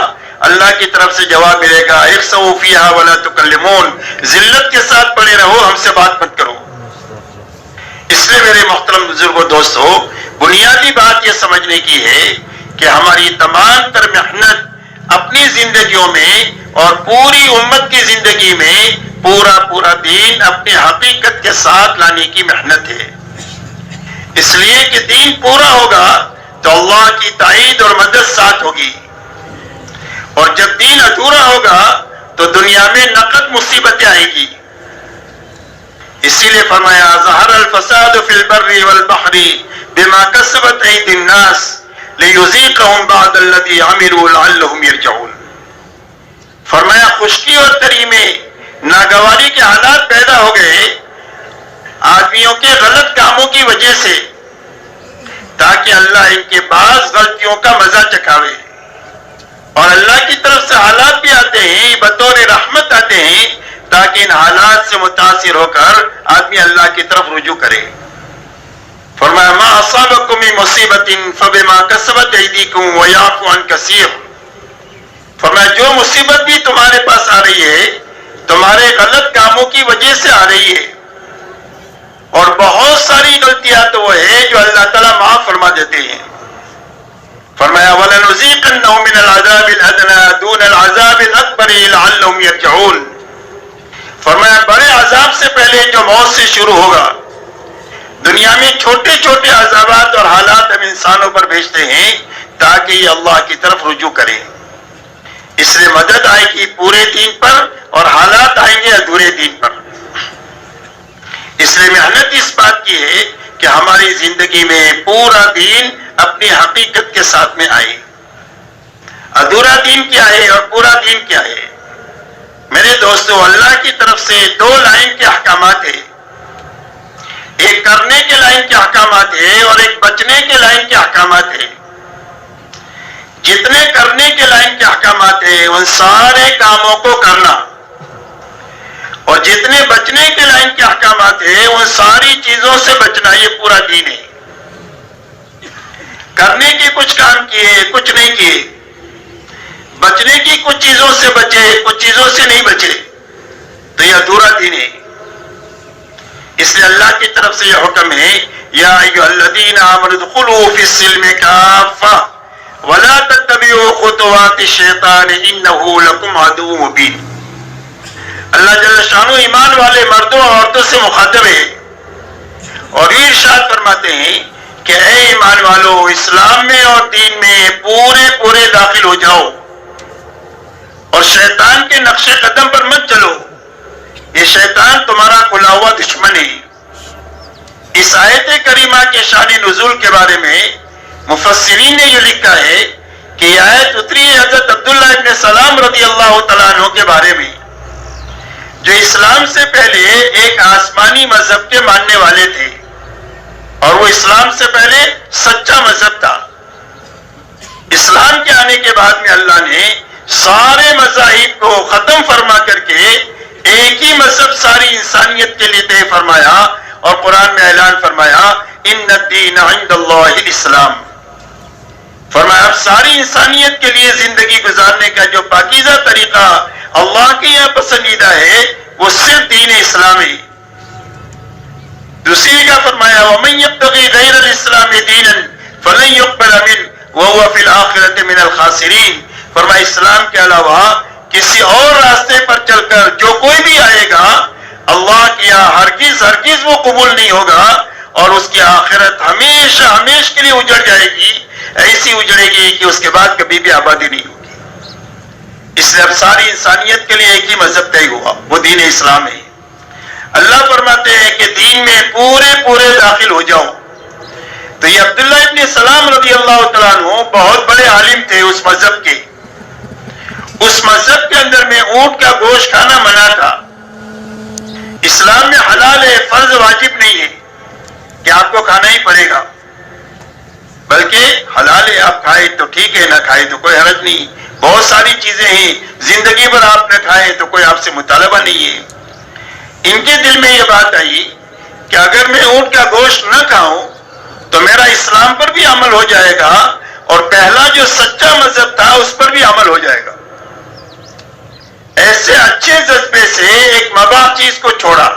اللہ کی طرف سے جواب ملے گا اخسؤوا فیہا ولا تکلمون، ذلت کے ساتھ پڑے رہو، ہم سے بات مت کرو. اس لیے میرے محترم بزرگوں دوستو، بنیادی بات یہ سمجھنے کی ہے کہ ہماری تمام تر محنت اپنی زندگیوں میں اور پوری امت کی زندگی میں پورا دین اپنی حقیقت کے ساتھ لانے کی محنت ہے. اس لیے کہ دین پورا ہوگا تو اللہ کی تائید اور مدد ساتھ ہوگی، اور جب دین ادھورا ہوگا تو دنیا میں نقد مصیبتیں آئے گی. اسی لیے فرمایا ظہر الفساد فی البر والبحر بما کسبت ایدی الناس لیذیقہم بعض الذی عملوا لعلہم یرجعون. فرمایا خشکی اور تری میں ناگواری کے حالات پیدا ہو گئے آدمیوں کے غلط کاموں کی وجہ سے، تاکہ اللہ ان کے بعض غلطیوں کا مزہ چکھاوے. اور اللہ کی طرف سے حالات بھی آتے ہیں بطور رحمت آتے ہیں تاکہ ان حالات سے متاثر ہو کر آدمی اللہ کی طرف رجوع کرے. فرمایا ما اصابکم من مصیبت فبما کسبت ایدیکم ویعفو عن کثیر. فرمایا جو مصیبت بھی تمہارے پاس آ رہی ہے تمہارے غلط کاموں کی وجہ سے آ رہی ہے، اور بہت ساری غلطیاں تو وہ ہے جو اللہ تعالیٰ معاف فرما دیتے ہیں. فرمایا وَلَنُذِيقَنَّهُم مِّنَ الْعَذَابِ الْأَدْنَىٰ دُونَ الْعَذَابِ الْأَكْبَرِ لَعَلَّهُمْ يَرْجِعُونَ. فرمایا بڑے عذاب سے پہلے جو موت سے شروع ہوگا، دنیا میں چھوٹے چھوٹے عذابات اور حالات ہم انسانوں پر بھیجتے ہیں تاکہ یہ اللہ کی طرف رجوع کریں. اس لیے مدد آئے گی پورے دین پر اور حالات آئیں گے ادھورے دین پر. اس لیے محنت اس بات کی ہے کہ ہماری زندگی میں پورا دین اپنی حقیقت کے ساتھ میں آئے. ادھورا دین کیا ہے اور پورا دین کیا ہے؟ میرے دوستو، اللہ کی طرف سے دو لائن کے احکامات ہیں. ایک کرنے کے لائن کے احکامات ہیں اور ایک بچنے کے لائن کے احکامات ہیں. جتنے کرنے کے لائن کے احکامات ہیں ان سارے کاموں کو کرنا، اور جتنے بچنے کے لائن کے احکامات ہیں ان ساری چیزوں سے بچنا، یہ پورا دین ہے. کرنے کے کچھ کام کیے کچھ نہیں کیے، بچنے کی کچھ چیزوں سے بچے کچھ چیزوں سے نہیں بچے، تو یہ ادھورا دین ہے. اس لیے اللہ کی طرف سے یہ حکم ہے یا ایھا الذین آمنوا ادخلوا فی السلم کافہ وَلَا تَتَّبِعُوا خُطُوَاتِ الشَّيْطَانِ إِنَّهُ لَكُمْ عَدُوٌّ مُبِينٌ۔ اللہ جل شانہ ایمان والے مردوں اور عورتوں سے مخاطب ہے اور یہ ارشاد فرماتے ہیں کہ اے ایمان والو، اسلام میں اور دین میں پورے داخل ہو جاؤ اور شیطان کے نقش قدم پر مت چلو، یہ شیطان تمہارا کھلا ہوا دشمن ہے۔ اس آیت کریمہ کے شان نزول کے بارے میں مفسرین نے یہ لکھا ہے کہ یہ آیت اتری ہے حضرت عبداللہ ابن سلام رضی اللہ تعالیٰ عنہ کے بارے میں، جو اسلام سے پہلے ایک آسمانی مذہب کے ماننے والے تھے اور وہ اسلام سے پہلے سچا مذہب تھا۔ اسلام کے آنے کے بعد میں اللہ نے سارے مذاہب کو ختم فرما کر کے ایک ہی مذہب ساری انسانیت کے لیے طے فرمایا اور قرآن میں اعلان فرمایا ان الدین عند اللہ الاسلام۔ فرمایا اب ساری انسانیت کے لیے زندگی گزارنے کا جو پاکیزہ طریقہ اللہ کے یہاں پسندیدہ ہے وہ صرف دین اسلام ہے۔ دوسری کا فرمایا وَمَن يَبْتَغِي غَيْرَ الْإِسْلَامِ دِينًا فَلَن يُقْبَلَ مِنْهُ وَهُوَ فِي الْآخِرَةِ مِنَ الْخَاسِرِينَ۔ فرمایا اسلام کے علاوہ کسی اور راستے پر چل کر جو کوئی بھی آئے گا اللہ کے یہاں ہرگز وہ قبول نہیں ہوگا اور اس کی آخرت ہمیشہ کے لیے اجڑ جائے گی، ایسی اجڑے گی کہ اس کے بعد کبھی بھی آبادی نہیں ہوگی۔ اس لیے اب ساری انسانیت کے لیے ایک ہی مذہب طے ہوا، وہ دین اسلام ہے۔ اللہ فرماتے ہیں کہ دین میں پورے داخل ہو جاؤ۔ تو یہ عبداللہ ابن سلام رضی اللہ تعالیٰ عنہ بہت بڑے عالم تھے اس مذہب کے۔ اس مذہب کے اندر میں اونٹ کا گوشت کھانا منع تھا۔ اسلام میں حلال ہے، فرض واجب نہیں ہے کہ آپ کو کھانا ہی پڑے گا، بلکہ حلال ہے، آپ کھائے تو ٹھیک ہے، نہ کھائے تو کوئی حرج نہیں۔ بہت ساری چیزیں ہیں زندگی بھر آپ نہ کھائے تو کوئی آپ سے مطالبہ نہیں ہے۔ ان کے دل میں یہ بات آئی کہ اگر میں اونٹ کا گوشت نہ کھاؤں تو میرا اسلام پر بھی عمل ہو جائے گا اور پہلا جو سچا مذہب تھا اس پر بھی عمل ہو جائے گا۔ ایسے اچھے جذبے سے ایک مباح چیز کو چھوڑا،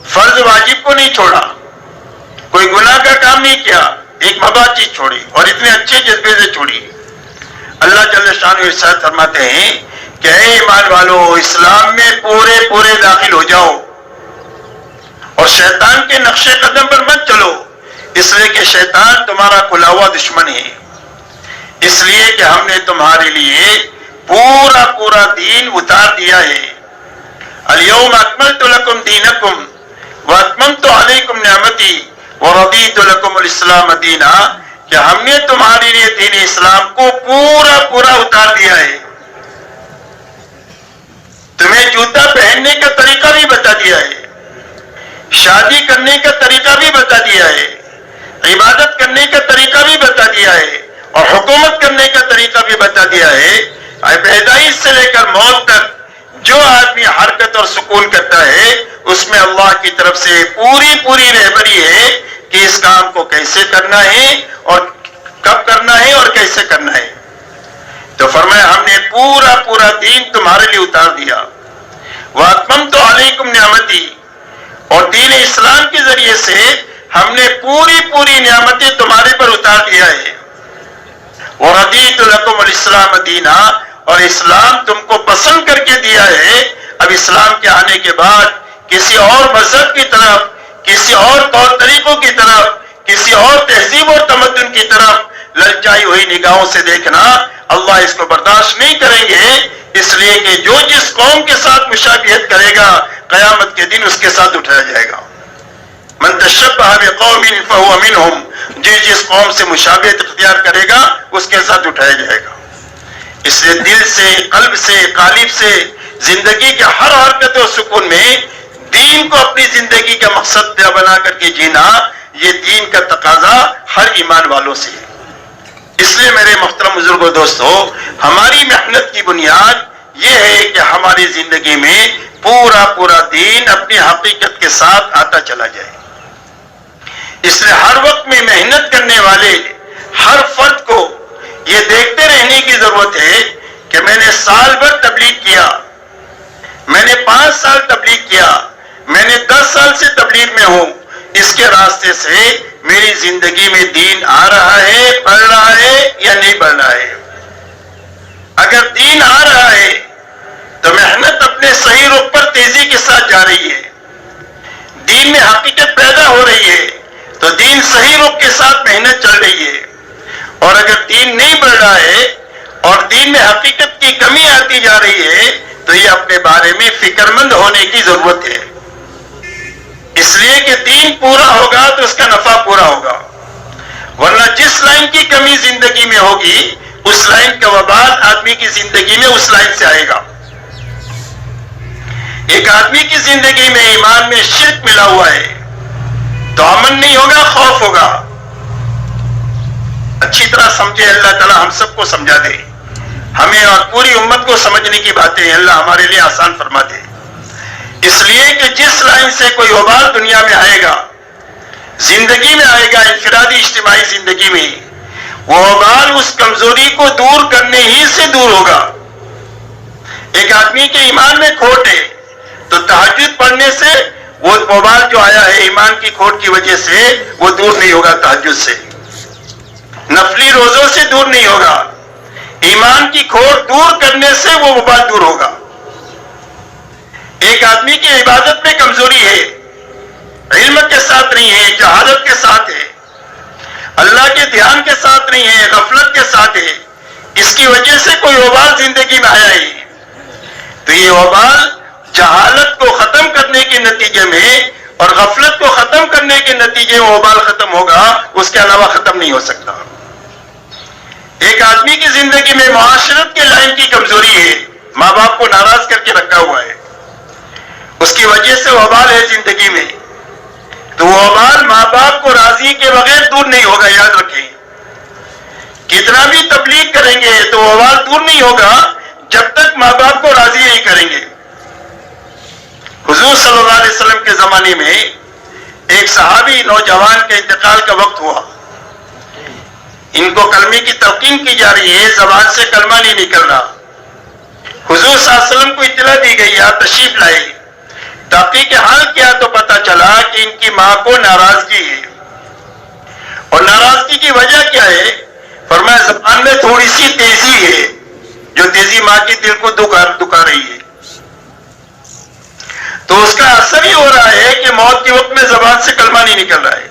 فرض واجب کو نہیں چھوڑا، کوئی گناہ کا کام نہیں کیا، ایک مباح چیز چھوڑی اور اتنے اچھے جذبے سے چھوڑی۔ اللہ جل شانہ ارشاد فرماتے ہیں کہ اے ایمان والو، اسلام میں پورے داخل ہو جاؤ اور شیطان کے نقش قدم پر مت چلو، اس لیے کہ شیطان تمہارا کھلا ہوا دشمن ہے۔ اس لیے کہ ہم نے تمہارے لیے پورا دین اتار دیا ہے۔ الیوم اکملت لکم دینکم واتممت علیکم نعمتی ورضیت لکم الاسلام دینا، کہ ہم نے تمہارے لیے دین اسلام کو پورا اتار دیا ہے۔ تمہیں جوتا پہننے کا طریقہ بھی بتا دیا ہے، شادی کرنے کا طریقہ بھی بتا دیا ہے، عبادت کرنے کا طریقہ بھی بتا دیا ہے اور حکومت کرنے کا طریقہ بھی بتا دیا ہے۔ پیدائش سے لے کر موت تک جو آدمی حرکت اور سکون کرتا ہے اس میں اللہ کی طرف سے پوری رہبری ہے کہ اس کام کو کیسے کرنا ہے اور کب کرنا ہے اور کیسے کرنا ہے۔ تو فرمایا ہم نے پورا دین تمہارے لیے اتار دیا۔ وَأَتْمَمْتُ عَلَيْكُمْ نِعْمَتِي، اور دین اسلام کے ذریعے سے ہم نے پوری نعمتیں تمہارے پر اتار دیا ہے۔ وَرَضِيتُ لَكُمُ الْإِسْلَامَ دِينًا، اور اسلام تم کو پسند کر کے دیا ہے۔ اب اسلام کے آنے کے بعد کسی اور مذہب کی طرف، کسی اور طور طریقوں کی طرف، کسی اور تہذیب اور تمدن کی طرف للچائی ہوئی نگاہوں سے دیکھنا اللہ اس کو برداشت نہیں کریں گے، اس لیے کہ جو جس قوم کے ساتھ مشابہت کرے گا قیامت کے دن اس کے ساتھ اٹھایا جائے گا۔ من تشبہ بقوم فہو منہم، جس قوم سے مشابہت اختیار کرے گا اس کے ساتھ اٹھایا جائے گا۔ اس لیے دل سے، قلب سے، قالب سے زندگی کے ہر حرکت و سکون میں دین کو اپنی زندگی کا مقصد بنا کر کے جینا، یہ دین کا تقاضا ہر ایمان والوں سے ہے۔ اس لیے میرے محترم بزرگوں دوستو، ہماری محنت کی بنیاد یہ ہے کہ ہماری زندگی میں پورا دین اپنی حقیقت کے ساتھ آتا چلا جائے۔ اس لیے ہر وقت میں محنت کرنے والے ہر فرد کو یہ دیکھتے رہنے کی ضرورت ہے کہ میں نے سال بھر تبلیغ کیا، میں نے 5 سال تبلیغ کیا، میں نے 10 سال سے تبلیغ میں ہوں، اس کے راستے سے میری زندگی میں دین آ رہا ہے، بڑھ رہا ہے یا نہیں بڑھ رہا ہے۔ اگر دین آ رہا ہے تو محنت اپنے صحیح رخ پر تیزی کے ساتھ جا رہی ہے، دین میں حقیقت پیدا ہو رہی ہے تو دین صحیح رخ کے ساتھ محنت چل رہی ہے۔ اور اگر دین نہیں بڑھ رہا ہے اور دین میں حقیقت کی کمی آتی جا رہی ہے تو یہ اپنے بارے میں فکر مند ہونے کی ضرورت ہے، اس لیے کہ دین پورا ہوگا تو اس کا نفع پورا ہوگا، ورنہ جس لائن کی کمی زندگی میں ہوگی اس لائن کا وبال آدمی کی زندگی میں اس لائن سے آئے گا۔ ایک آدمی کی زندگی میں ایمان میں شرک ملا ہوا ہے تو امن نہیں ہوگا، خوف ہوگا۔ اچھی طرح سمجھے، اللہ تعالی ہم سب کو سمجھا دے، ہمیں اور پوری امت کو سمجھنے کی باتیں اللہ ہمارے لیے آسان فرما دے، اس لیے کہ جس لائن سے کوئی وبال دنیا میں آئے گا، زندگی میں آئے گا، انفرادی اجتماعی زندگی میں، وہ وبال اس کمزوری کو دور کرنے ہی سے دور ہوگا۔ ایک آدمی کے ایمان میں کھوٹ ہے تو تہجد پڑھنے سے وہ وبال جو آیا ہے ایمان کی کھوٹ کی وجہ سے وہ دور نہیں ہوگا، تہجد سے، نفلی روزوں سے دور نہیں ہوگا، ایمان کی کھوٹ دور کرنے سے وہ وبال دور ہوگا۔ ایک آدمی کی عبادت میں کمزوری ہے، علم کے ساتھ نہیں ہے، جہالت کے ساتھ ہے، اللہ کے دھیان کے ساتھ نہیں ہے، غفلت کے ساتھ ہے، اس کی وجہ سے کوئی وبال زندگی میں آیا ہے تو یہ وبال جہالت کو ختم کرنے کے نتیجے میں اور غفلت کو ختم کرنے کے نتیجے میں وبال ختم ہوگا، اس کے علاوہ ختم نہیں ہو سکتا۔ ایک آدمی کی زندگی میں معاشرت کے لائن کی کمزوری ہے، ماں باپ کو ناراض کر کے رکھا ہوا ہے، اس کی وجہ سے وبال ہے زندگی میں، تو وہ وبال ماں باپ کو راضی کے بغیر دور نہیں ہوگا، یاد رکھیں۔ کتنا بھی تبلیغ کریں گے تو وبال دور نہیں ہوگا جب تک ماں باپ کو راضی نہیں کریں گے۔ حضور صلی اللہ علیہ وسلم کے زمانے میں ایک صحابی نوجوان کے انتقال کا وقت ہوا، ان کو کلمے کی تلقین کی جا رہی ہے، زبان سے کلمہ نہیں نکل رہا۔ حضور صلی اللہ علیہ وسلم کو اطلاع دی گئی، آپ تشریف لائے، تحقیق حال کیا تو پتا چلا کہ ان کی ماں کو ناراضگی ہے، اور ناراضگی کی وجہ کیا ہے؟ فرمایا زبان میں تھوڑی سی تیزی ہے، جو تیزی ماں کے دل کو دکھا رہی ہے، تو اس کا اثر ہی ہو رہا ہے کہ موت کے وقت میں زبان سے کلمہ نہیں نکل رہا ہے۔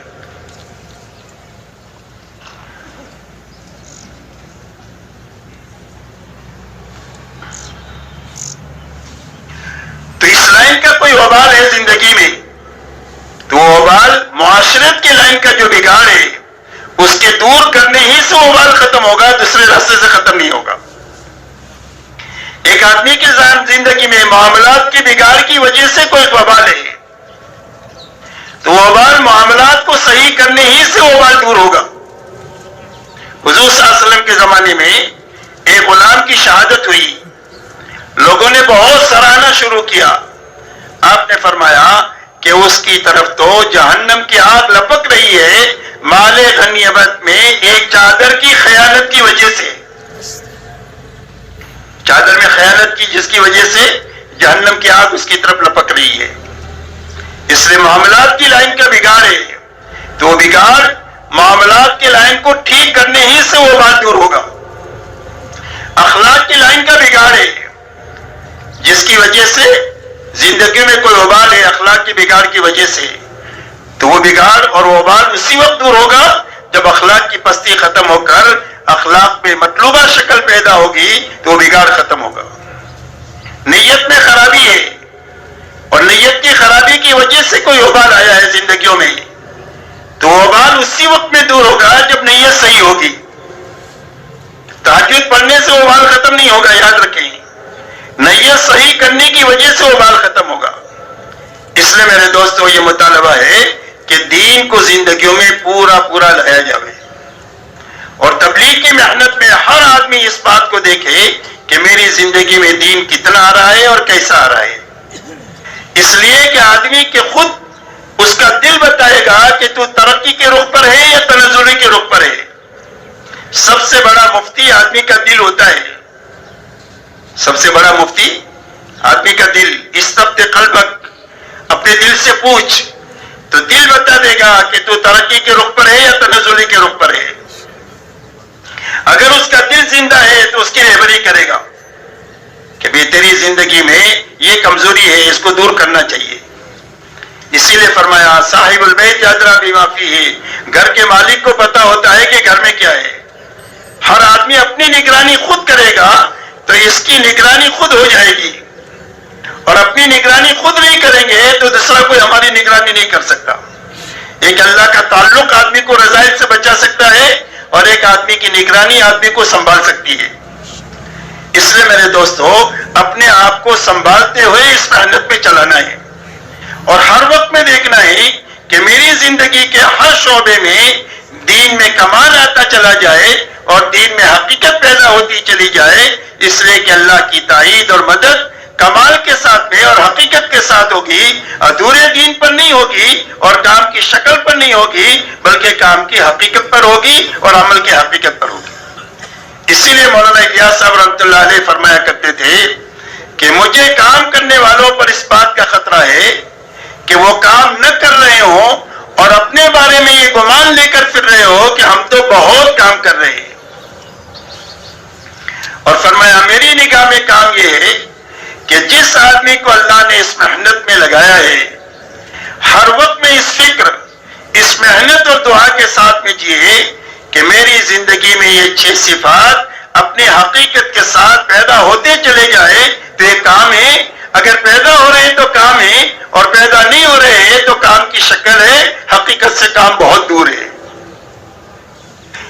تو اس لائن کا کوئی وبال ہے زندگی میں تو وہ وبال معاشرت کے لائن کا جو بگاڑ ہے اس کے دور کرنے ہی سے وبال ختم ہوگا، دوسرے راستے سے ختم نہیں ہوگا۔ ایک آدمی کی زندگی میں معاملات کی بگاڑ کی وجہ سے کوئی وبال ہے تو وبال معاملات کو صحیح کرنے ہی سے وبال دور ہوگا۔ حضور صلی اللہ علیہ وسلم کے زمانے میں ایک غلام کی شہادت ہوئی، لوگوں نے بہت سراہنا شروع کیا، آپ نے فرمایا کہ اس کی طرف تو جہنم کی آگ لپک رہی ہے، مال غنیمت میں ایک چادر کی خیانت کی وجہ سے، چادر میں خیانت کی جس کی وجہ سے جہنم کی آگ اس کی طرف لپک رہی ہے۔ اس لیے معاملات کی لائن کا بگاڑ ہے تو وہ بگاڑ معاملات کی لائن کو ٹھیک کرنے ہی سے وہ بات دور ہوگا۔ اخلاق کی لائن کا بگاڑ ہے جس کی وجہ سے زندگی میں کوئی وبال ہے، اخلاق کی بگاڑ کی وجہ سے، تو وہ بگاڑ اور وبال اسی وقت دور ہوگا جب اخلاق کی پستی ختم ہو کر اخلاق میں مطلوبہ شکل پیدا ہوگی تو وہ بگاڑ ختم ہوگا۔ نیت میں خرابی ہے اور نیت کی خرابی کی وجہ سے کوئی وبال آیا ہے زندگیوں میں تو وبال اسی وقت میں دور ہوگا جب نیت صحیح ہوگی۔ تہجد پڑھنے سے وبال ختم نہیں ہوگا، یاد رکھیں، نیت صحیح کرنے کی وجہ سے وبال ختم ہوگا۔ اس لیے میرے دوستو یہ مطالبہ ہے کہ دین کو زندگیوں میں پورا لایا جائے اور تبلیغ کی محنت میں ہر آدمی اس بات کو دیکھے کہ میری زندگی میں دین کتنا آ رہا ہے اور کیسا آ رہا ہے، اس لیے کہ آدمی کے خود اس کا دل بتائے گا کہ تو ترقی کے رخ پر ہے یا تنزلی کے رخ پر ہے۔ سب سے بڑا مفتی آدمی کا دل ہوتا ہے، سب سے بڑا مفتی آدمی کا دل۔ استفت قلبک، اپنے دل سے پوچھ تو دل بتا دے گا کہ تو ترقی کے رخ پر ہے یا تنزلی کے رخ پر ہے. اگر اس کا دل زندہ ہے تو اس کی رہبری کرے گا کہ بھی تیری زندگی میں یہ کمزوری ہے، اس کو دور کرنا چاہیے. اسی لیے فرمایا صاحب البیت ادری بما فیہ، گھر کے مالک کو پتا ہوتا ہے کہ گھر میں کیا ہے. ہر آدمی اپنی نگرانی خود کرے گا تو اس کی نگرانی خود ہو جائے گی، اور اپنی نگرانی خود نہیں کریں گے تو دوسرا کوئی ہماری نگرانی نہیں کر سکتا. ایک اللہ کا تعلق آدمی کو رذائل سے بچا سکتا ہے، اور ایک آدمی کی نگرانی آدمی کو سنبھال سکتی ہے. اس لیے میرے دوستو اپنے آپ کو سنبھالتے ہوئے اس محنت میں چلانا ہے، اور ہر وقت میں دیکھنا ہے کہ میری زندگی کے ہر شعبے میں دین میں کمال آتا چلا جائے اور دین میں حقیقت پیدا ہوتی چلی جائے. اس لیے کہ اللہ کی تائید اور مدد کمال کے ساتھ میں اور حقیقت کے ساتھ ہوگی، ادھورے دین پر نہیں ہوگی اور کام کی شکل پر نہیں ہوگی، بلکہ کام کی حقیقت پر ہوگی اور عمل کی حقیقت پر ہوگی. اسی لیے مولانا الیاس صاحب رحمۃ اللہ علیہ فرمایا کرتے تھے کہ مجھے کام کرنے والوں پر اس بات کا خطرہ ہے کہ وہ کام نہ کر رہے ہوں اور اپنے بارے میں یہ گمان لے کر پھر رہے ہو کہ ہم تو بہت کام کر رہے ہیں. اور فرمایا میری نگاہ میں کام یہ ہے کہ جس آدمی کو اللہ نے اس محنت میں لگایا ہے، ہر وقت میں اس فکر، اس محنت اور دعا کے ساتھ میں جیے کہ میری زندگی میں یہ 6 صفات اپنی حقیقت کے ساتھ پیدا ہوتے چلے جائے تو یہ کام ہے. اگر پیدا ہو رہے ہیں تو کام ہے، اور پیدا نہیں ہو رہے ہیں تو کام کی شکل ہے، حقیقت سے کام بہت دور ہے.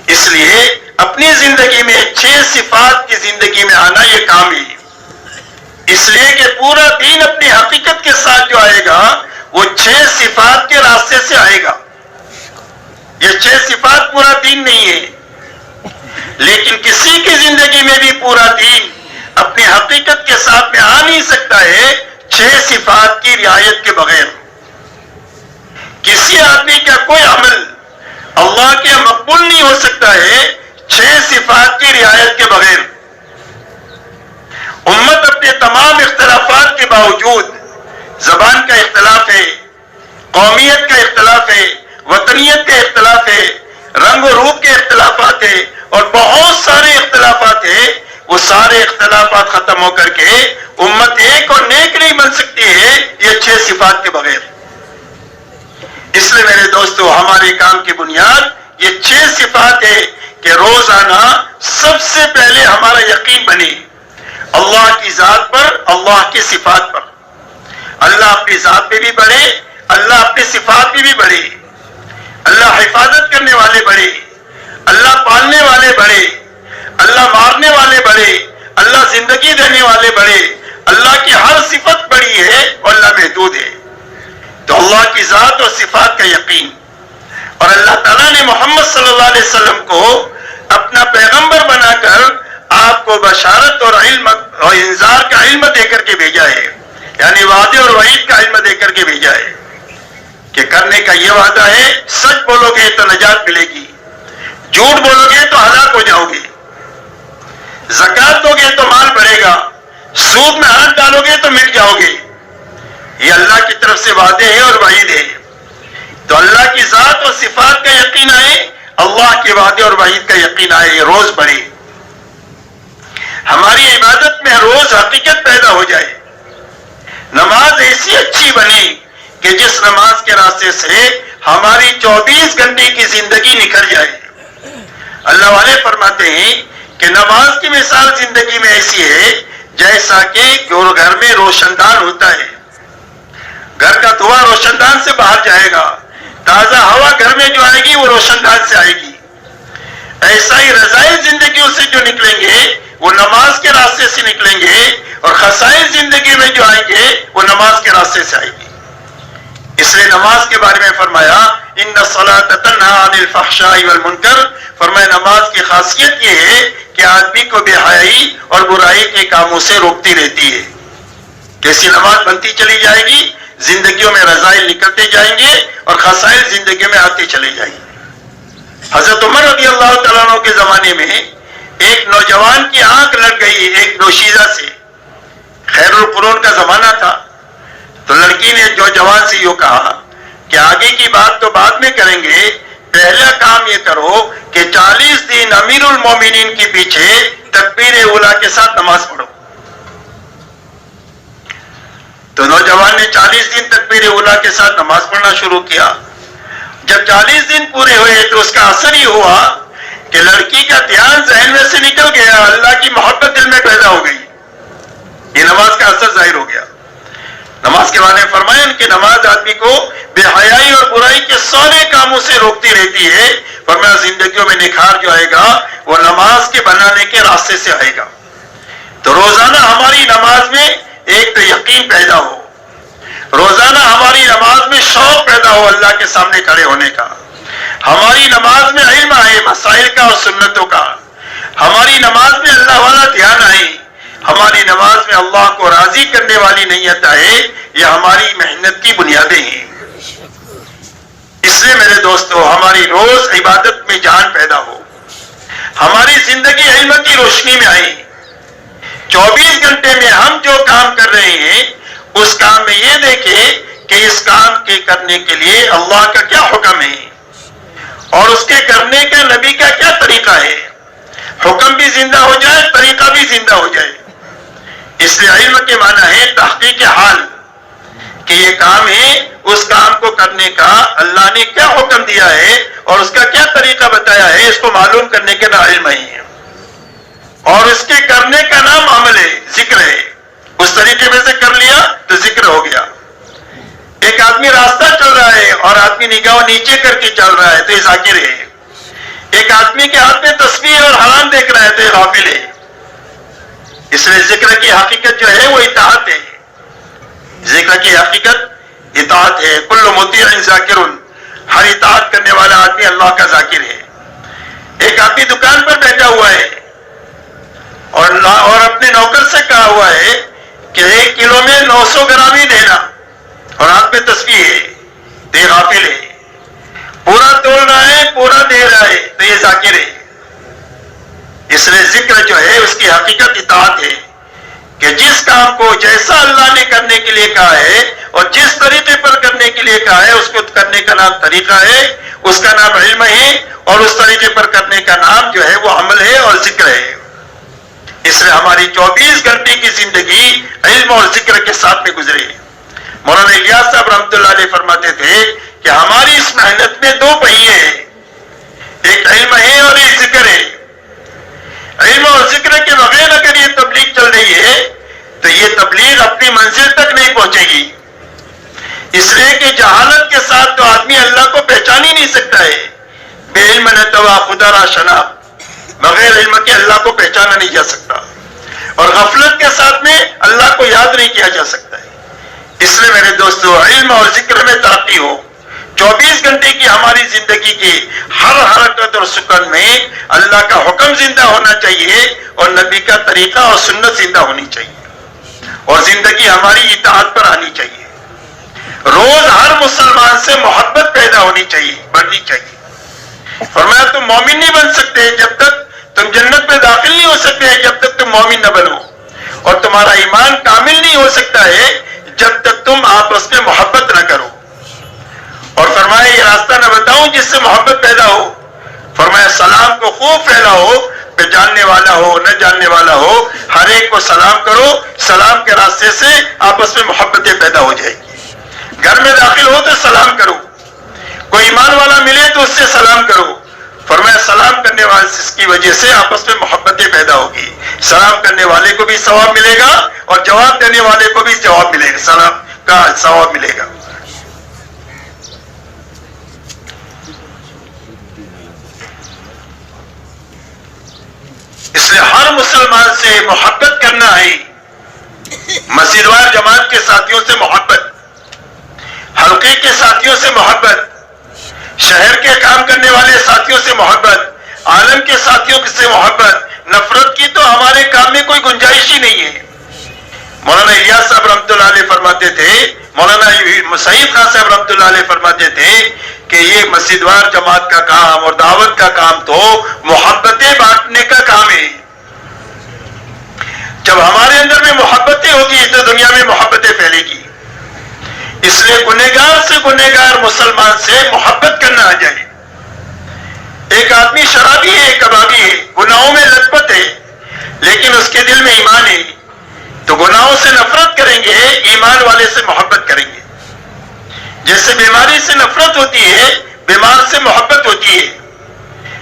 اس لیے اپنی زندگی میں 6 صفات کی زندگی میں آنا یہ کام ہے. اس لیے کہ پورا دین اپنی حقیقت کے ساتھ جو آئے گا وہ 6 صفات کے راستے سے آئے گا. یہ 6 صفات پورا دین نہیں ہے، لیکن کسی کی زندگی میں بھی پورا دین اپنی حقیقت کے ساتھ میں آ نہیں سکتا ہے 6 صفات کی رعایت کے بغیر. کسی آدمی کا کوئی عمل اللہ کے مقبول نہیں ہو سکتا ہے 6 صفات کی رعایت کے بغیر. امت اپنے تمام اختلافات کے باوجود، زبان کا اختلاف ہے، قومیت کا اختلاف ہے، وطنیت کا اختلاف ہے، رنگ و روپ کے اختلافات ہیں، اور بہت سارے اختلافات ہیں، وہ سارے اختلافات ختم ہو کر کے امت ایک اور نیک نہیں بن سکتی ہے یہ 6 صفات کے بغیر. اس لیے میرے دوستو ہمارے کام کی بنیاد یہ 6 صفات ہے کہ روزانہ سب سے پہلے ہمارا یقین بنے اللہ کی ذات پر، اللہ کی صفات پر. اللہ اپنی ذات پہ بھی بڑھے، اللہ اپنی صفات پہ بھی بڑھے. اللہ حفاظت کرنے والے بڑھے، اللہ پالنے والے بڑھے، اللہ مارنے والے بڑھے، اللہ زندگی دینے والے بڑھے. اللہ کی ہر صفت بڑی ہے اور اللہ محدود ہے. تو اللہ کی ذات اور صفات کا یقین، اور اللہ تعالیٰ نے محمد صلی اللہ علیہ وسلم کو اپنا پیغمبر بنا کر آپ کو بشارت اور علم اور انذار کا علم دے کر کے بھیجا ہے، یعنی وعدے اور وعید کا علم دے کر کے بھیجا ہے کہ کرنے کا یہ وعدہ ہے، سچ بولو گے تو نجات ملے گی، جھوٹ بولو گے تو ہلاک ہو جاؤ گے، زکات دو گے تو مال بڑھے گا، سود میں ہاتھ ڈالو گے تو مٹ جاؤ گے. یہ اللہ کی طرف سے وعدے ہیں اور وعید ہے. تو اللہ کی ذات اور صفات کا یقین آئے، اللہ کے وعدے اور وعید کا یقین آئے، یہ روز بڑھے. ہماری عبادت میں روز حقیقت پیدا ہو جائے. نماز ایسی اچھی بنے کہ جس نماز کے راستے سے ہماری 24 گھنٹے کی زندگی نکل جائے. اللہ والے فرماتے ہیں کہ نماز کی مثال زندگی میں ایسی ہے جیسا کہ گھر میں روشن دان ہوتا ہے. گھر کا دھواں روشن دان سے باہر جائے گا، تازہ ہوا گھر میں جو آئے گی وہ روشن دان سے آئے گی. ایسا ہی رضائع زندگیوں سے جو نکلیں گے وہ نماز کے راستے سے نکلیں گے، اور خسائر زندگی میں جو آئیں گے وہ نماز کے راستے سے آئیں گے. اس لیے نماز کے بارے میں فرمایا ان الصلاۃ تنہی عن الفحشاء والمنکر. فرمایا نماز کی خاصیت یہ ہے کہ آدمی کو بے حیائی اور برائی کے کاموں سے روکتی رہتی ہے. جیسی نماز بنتی چلی جائے گی زندگیوں میں رذائل نکلتے جائیں گے اور خسائر زندگی میں آتے چلے جائیں گے. حضرت عمر رضی اللہ تعالیٰ عنہ کے زمانے میں ایک نوجوان کی آنکھ لگ گئی ایک دوشیزہ سے. خیر القرون کا زمانہ تھا. تو لڑکی نے نوجوان سے یوں کہا کہ آگے کی بات تو بعد میں کریں گے، پہلا کام یہ کرو کہ 40 دن امیر المومنین کے پیچھے تکبیر اولا کے ساتھ نماز پڑھو۔ تو نوجوان نے 40 دن تکبیر اولا کے ساتھ نماز پڑھنا شروع کیا۔ جب 40 دن پورے ہوئے تو اس کا اثر یہ ہوا کہ لڑکی کا دھیان ذہن میں سے نکل گیا، اللہ کی محبت دل میں پیدا ہو گئی۔ یہ نماز کا اثر ظاہر ہو گیا۔ نماز کے بارے میں فرمایا کہ نماز آدمی کو بے حیائی اور برائی کے سارے کاموں سے روکتی رہتی ہے، فرمایا زندگیوں میں نکھار جو آئے گا وہ نماز کے بنانے کے راستے سے آئے گا۔ تو روزانہ ہماری نماز میں ایک تو یقین پیدا ہو، روزانہ ہماری نماز میں شوق پیدا ہو اللہ کے سامنے کھڑے ہونے کا، ہماری نماز میں علم آئے مسائل کا اور سنتوں کا، ہماری نماز میں اللہ والا دھیان آئے، ہماری نماز میں اللہ کو راضی کرنے والی نیت آئے، یہ ہماری محنت کی بنیادیں ہیں۔ اس لیے میرے دوستو ہماری روز عبادت میں جان پیدا ہو، ہماری زندگی علم کی روشنی میں آئے، 24 گھنٹے میں ہم جو کام کر رہے ہیں اس کام میں یہ دیکھیں کہ اس کام کے کرنے کے لیے اللہ کا کیا حکم ہے اور اس کے کرنے کا نبی کا کیا طریقہ ہے، حکم بھی زندہ ہو جائے طریقہ بھی زندہ ہو جائے۔ اس لیے علم کے معنی ہے تحقیق حال، کہ یہ کام ہے، اس کام کو کرنے کا اللہ نے کیا حکم دیا ہے اور اس کا کیا طریقہ بتایا ہے، اس کو معلوم کرنے کے نام علم ہے، اور اس کے کرنے کا نام عمل ہے، ذکر ہے۔ اس طریقے میں سے کر لیا تو ذکر ہو گیا۔ ایک آدمی راستہ چل رہا ہے اور آدمی نگاہ نیچے کر کے چل رہا ہے تو یہ ذاکر ہے۔ ایک آدمی کے ہاتھ میں تسبیح اور حرام دیکھ رہا ہے تو یہ غافل ہے۔ اس لیے ذکر کی حقیقت جو ہے وہ اطاعت ہے، ذکر کی حقیقت اطاعت ہے۔ کل مطیع ذاکر، ہر اطاعت کرنے والا آدمی اللہ کا ذاکر ہے۔ ایک آدمی دکان پر بیٹھا ہوا ہے اور اپنے نوکر سے کہا ہوا ہے کہ 1 کلو میں 900 گرام ہی دینا، اور ہاتھ میں تسبیح ہے تو یہ غافل ہے۔ پورا تول رہا ہے پورا دے رہا ہے تو یہ ذاکر ہے۔ اس لیے ذکر جو ہے اس کی حقیقت اطاعت ہے، کہ جس کام کو جیسا اللہ نے کرنے کے لیے کہا ہے اور جس طریقے پر کرنے کے لیے کہا ہے اس کو کرنے کا نام طریقہ ہے، اس کا نام علم ہے، اور اس طریقے پر کرنے کا نام جو ہے وہ عمل ہے اور ذکر ہے۔ اس لیے ہماری 24 گھنٹے کی زندگی علم اور ذکر کے ساتھ میں گزرے۔ مولانا الیاس صاحب رحمۃ اللہ علیہ فرماتے تھے کہ ہماری اس محنت میں 2 پہیے ہیں، ایک علم ہے اور ایک ذکر ہے۔ علم اور ذکر کے بغیر اگر یہ تبلیغ چل رہی ہے تو یہ تبلیغ اپنی منزل تک نہیں پہنچے گی، اس لیے کہ جہالت کے ساتھ تو آدمی اللہ کو پہچان ہی نہیں سکتا ہے۔ بے علم نتوا خدا را شناخت، بغیر علم کے اللہ کو پہچانا نہیں جا سکتا، اور غفلت کے ساتھ میں اللہ کو یاد نہیں کیا جا سکتا ہے۔ اس لیے میرے دوستو علم اور ذکر میں ترقی ہو، 24 گھنٹے کی ہماری زندگی کی ہر حرکت اور سکون میں اللہ کا حکم زندہ ہونا چاہیے اور نبی کا طریقہ اور سنت زندہ ہونی چاہیے، اور زندگی ہماری اطاعت پر آنی چاہیے۔ روز ہر مسلمان سے محبت پیدا ہونی چاہیے، بڑھنی چاہیے۔ فرمایا تم مومن نہیں بن سکتے جب تک تم جنت میں داخل نہیں ہو سکتے جب تک تم مومن نہ بنو، اور تمہارا ایمان کامل نہیں ہو سکتا ہے جب تک تم آپس میں محبت نہ کرو۔ اور فرمایا یہ راستہ نہ بتاؤں جس سے محبت پیدا ہو، فرمایا سلام کو خوب پھیلاؤ، کہ جاننے والا ہو نہ جاننے والا ہو ہر ایک کو سلام کرو، سلام کے راستے سے آپس میں محبتیں پیدا ہو جائے گی۔ گھر میں داخل ہو تو سلام کرو، کوئی ایمان والا ملے تو اس سے سلام کرو، فرمایا سلام کرنے والے کی وجہ سے آپس میں محبتیں پیدا ہوگی، سلام کرنے والے کو بھی ثواب ملے گا اور جواب دینے والے کو بھی جواب ملے گا، سلام کا ثواب ملے گا۔ اس لیے ہر مسلمان سے محبت کرنا ہے، مسجد وار جماعت کے ساتھیوں سے محبت، حلقے کے ساتھیوں سے محبت، شہر کے کام کرنے والے ساتھیوں سے محبت، عالم کے ساتھیوں سے محبت۔ نفرت کی تو ہمارے کام میں کوئی گنجائش ہی نہیں ہے۔ مولانا الیاس صاحب رحمۃ اللہ علیہ فرماتے تھے، مولانا سعید خان صاحب رحمۃ اللہ علیہ فرماتے تھے کہ یہ مسجد وار جماعت کا کام اور دعوت کا کام تو محبتیں بانٹنے کا کام ہے۔ جب ہمارے اندر میں محبتیں ہوگی تو دنیا میں محبتیں پھیلے گی۔ اس لیے گنہگار سے گنہگار مسلمان سے محبت کرنا آ جائے. ایک آدمی شرابی ہے، کبابی ہے، گناہوں میں لت پت ہے، لیکن اس کے دل میں ایمان ہے، تو گناہوں سے نفرت کریں گے، ایمان والے سے محبت کریں گے. جیسے بیماری سے نفرت ہوتی ہے، بیمار سے محبت ہوتی ہے،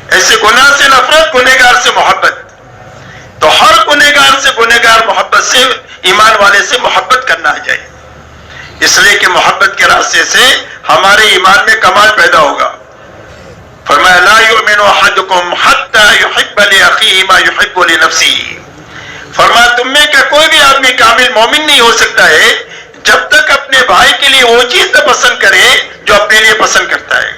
ایسے گناہ سے نفرت، گنہگار سے محبت. تو ہر گنہگار سے گنہگار محبت سے، ایمان والے سے محبت کرنا آ جائے. اس لیے کہ محبت کے راستے سے ہمارے ایمان میں کمال پیدا ہوگا. فرمایا لا یؤمن احدکم حتی یحب لاخیہ ما یحب لنفسہ. فرمایا تم میں کا کوئی بھی آدمی کامل مومن نہیں ہو سکتا ہے جب تک اپنے بھائی کے لیے وہ چیز نہ پسند کرے جو اپنے لیے پسند کرتا ہے.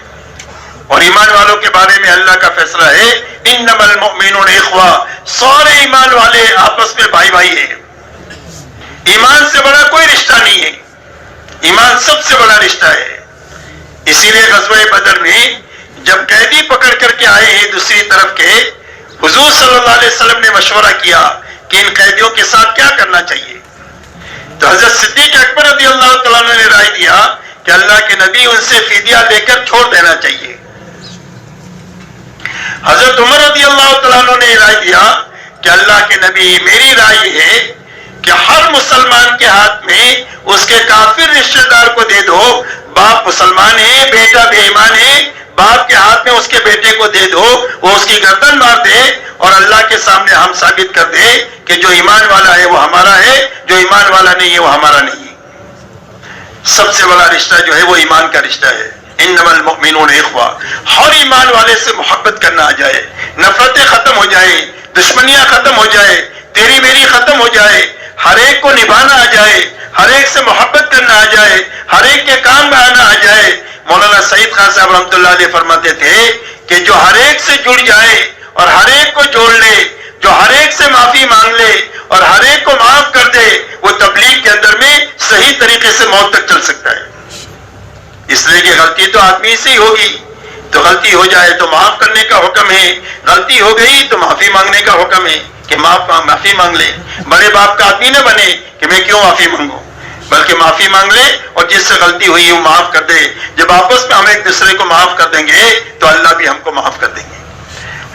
اور ایمان والوں کے بارے میں اللہ کا فیصلہ ہے انما المؤمنون اخوہ، سارے ایمان والے آپس میں بھائی بھائی ہیں. ایمان سے بڑا کوئی رشتہ نہیں ہے، ایمان سب سے بڑا رشتہ ہے. اسی لیے غزوہ بدر میں جب قیدی پکڑ کر کے آئے ہیں دوسری طرف کے، حضور صلی اللہ علیہ وسلم نے مشورہ کیا کہ ان قیدیوں کے ساتھ کیا کرنا چاہیے. تو حضرت صدیق اکبر رضی اللہ تعالیٰ عنہ نے رائے دیا کہ اللہ کے نبی ان سے فدیہ لے کر چھوڑ دینا چاہیے. حضرت عمر رضی اللہ تعالیٰ عنہ نے رائے دیا کہ اللہ کے نبی میری رائے ہے کہ ہر مسلمان کے ہاتھ میں اس کے کافر رشتہ دار کو دے دو. باپ مسلمان ہے، بیٹا بے ایمان ہے، باپ کے ہاتھ میں اس کے بیٹے کو دے دو، وہ اس کی گردن مار دے اور اللہ کے سامنے ہم ثابت کر دے کہ جو ایمان والا ہے وہ ہمارا ہے، جو ایمان والا نہیں ہے وہ ہمارا نہیں ہے. سب سے بڑا رشتہ جو ہے وہ ایمان کا رشتہ ہے. انما المؤمنون اخوہ، ہر ایمان والے سے محبت کرنا آ جائے، نفرتیں ختم ہو جائے، دشمنیاں ختم ہو جائے، تیری میری ختم ہو جائے، ہر ایک کو نبھانا آ جائے، ہر ایک سے محبت کرنا آ جائے، ہر ایک کے کام میں آنا آ جائے. مولانا سعید خان صاحب رحمۃ اللہ علیہ فرماتے تھے کہ جو ہر ایک سے جڑ جائے اور ہر ایک کو جوڑ لے، جو ہر ایک سے معافی مانگ لے اور ہر ایک کو معاف کر دے، وہ تبلیغ کے اندر میں صحیح طریقے سے موت تک چل سکتا ہے. اس لیے کہ غلطی تو آدمی سے ہی ہوگی، تو غلطی ہو جائے تو معاف کرنے کا حکم ہے، غلطی ہو گئی تو معافی مانگنے کا حکم ہے کہ معافی مانگ لے. بڑے باپ کا آدمی نہ بنے کہ میں کیوں معافی مانگوں، بلکہ معافی مانگ لے اور جس سے غلطی ہوئی وہ معاف کر دے. جب آپس میں ہم ایک دوسرے کو معاف کر دیں گے تو اللہ بھی ہم کو معاف کر دیں گے.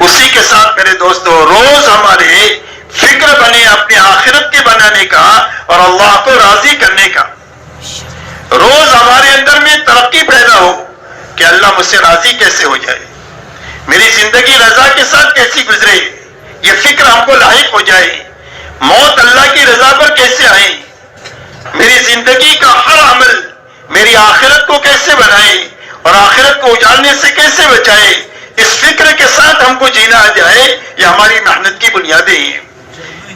اسی کے ساتھ میرے دوستو، روز ہمارے فکر بنے اپنے آخرت کے بنانے کا اور اللہ کو راضی کرنے کا. روز ہمارے اندر میں ترقی پیدا ہو کہ اللہ مجھ سے راضی کیسے ہو جائے، میری زندگی رضا کے ساتھ کیسی گزرے، یہ فکر ہم کو لاحق ہو جائے. موت اللہ کی رضا پر کیسے آئے، میری زندگی کا ہر عمل میری آخرت کو کیسے بنائے اور آخرت کو اجالنے سے کیسے بچائے، اس فکر کے ساتھ ہم کو جینا آ جائے. یہ ہماری محنت کی بنیادیں ہیں.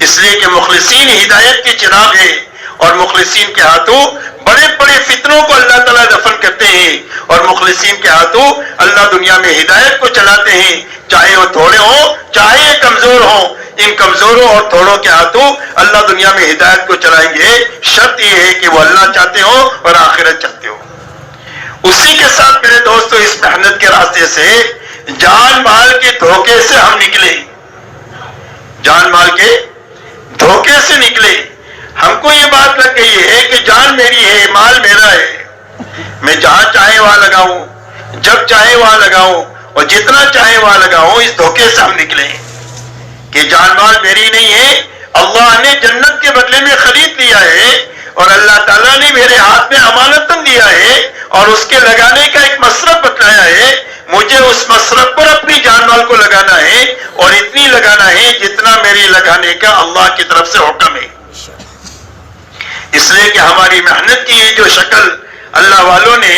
اس لیے کہ مخلصین ہدایت کے چراغ ہیں اور مخلصین کے ہاتھوں بڑے بڑے فتنوں کو اللہ تعالیٰ دفن کرتے ہیں اور مخلصین کے ہاتھوں اللہ دنیا میں ہدایت کو چلاتے ہیں، چاہے وہ تھوڑے ہوں چاہے کمزور ہوں. ان کمزوروں اور تھوڑوں کے ہاتھوں اللہ دنیا میں ہدایت کو چلائیں گے. شرط یہ ہے کہ وہ اللہ چاہتے ہو اور آخرت چاہتے ہو. اسی کے ساتھ میرے دوستو، اس محنت کے راستے سے جان مال کے دھوکے سے ہم نکلے، جان مال کے دھوکے سے نکلے. ہم کو یہ بات لگ گئی ہے کہ جان میری ہے، مال میرا ہے، میں جہاں چاہے وہاں لگاؤں، جب چاہے وہاں لگاؤں اور جتنا چاہے وہاں لگاؤں. اس دھوکے سے ہم نکلے کہ جان مال میری نہیں ہے، اللہ نے جنت کے بدلے میں خرید لیا ہے اور اللہ تعالیٰ نے میرے ہاتھ میں امانتاً دیا ہے اور اس کے لگانے کا ایک مصرف بتلایا ہے. مجھے اس مصرف پر اپنی جان مال کو لگانا ہے اور اتنی لگانا ہے جتنا میری لگانے کا اللہ کی طرف سے حکم ہے. اس لیے کہ ہماری محنت کی یہ جو شکل اللہ والوں نے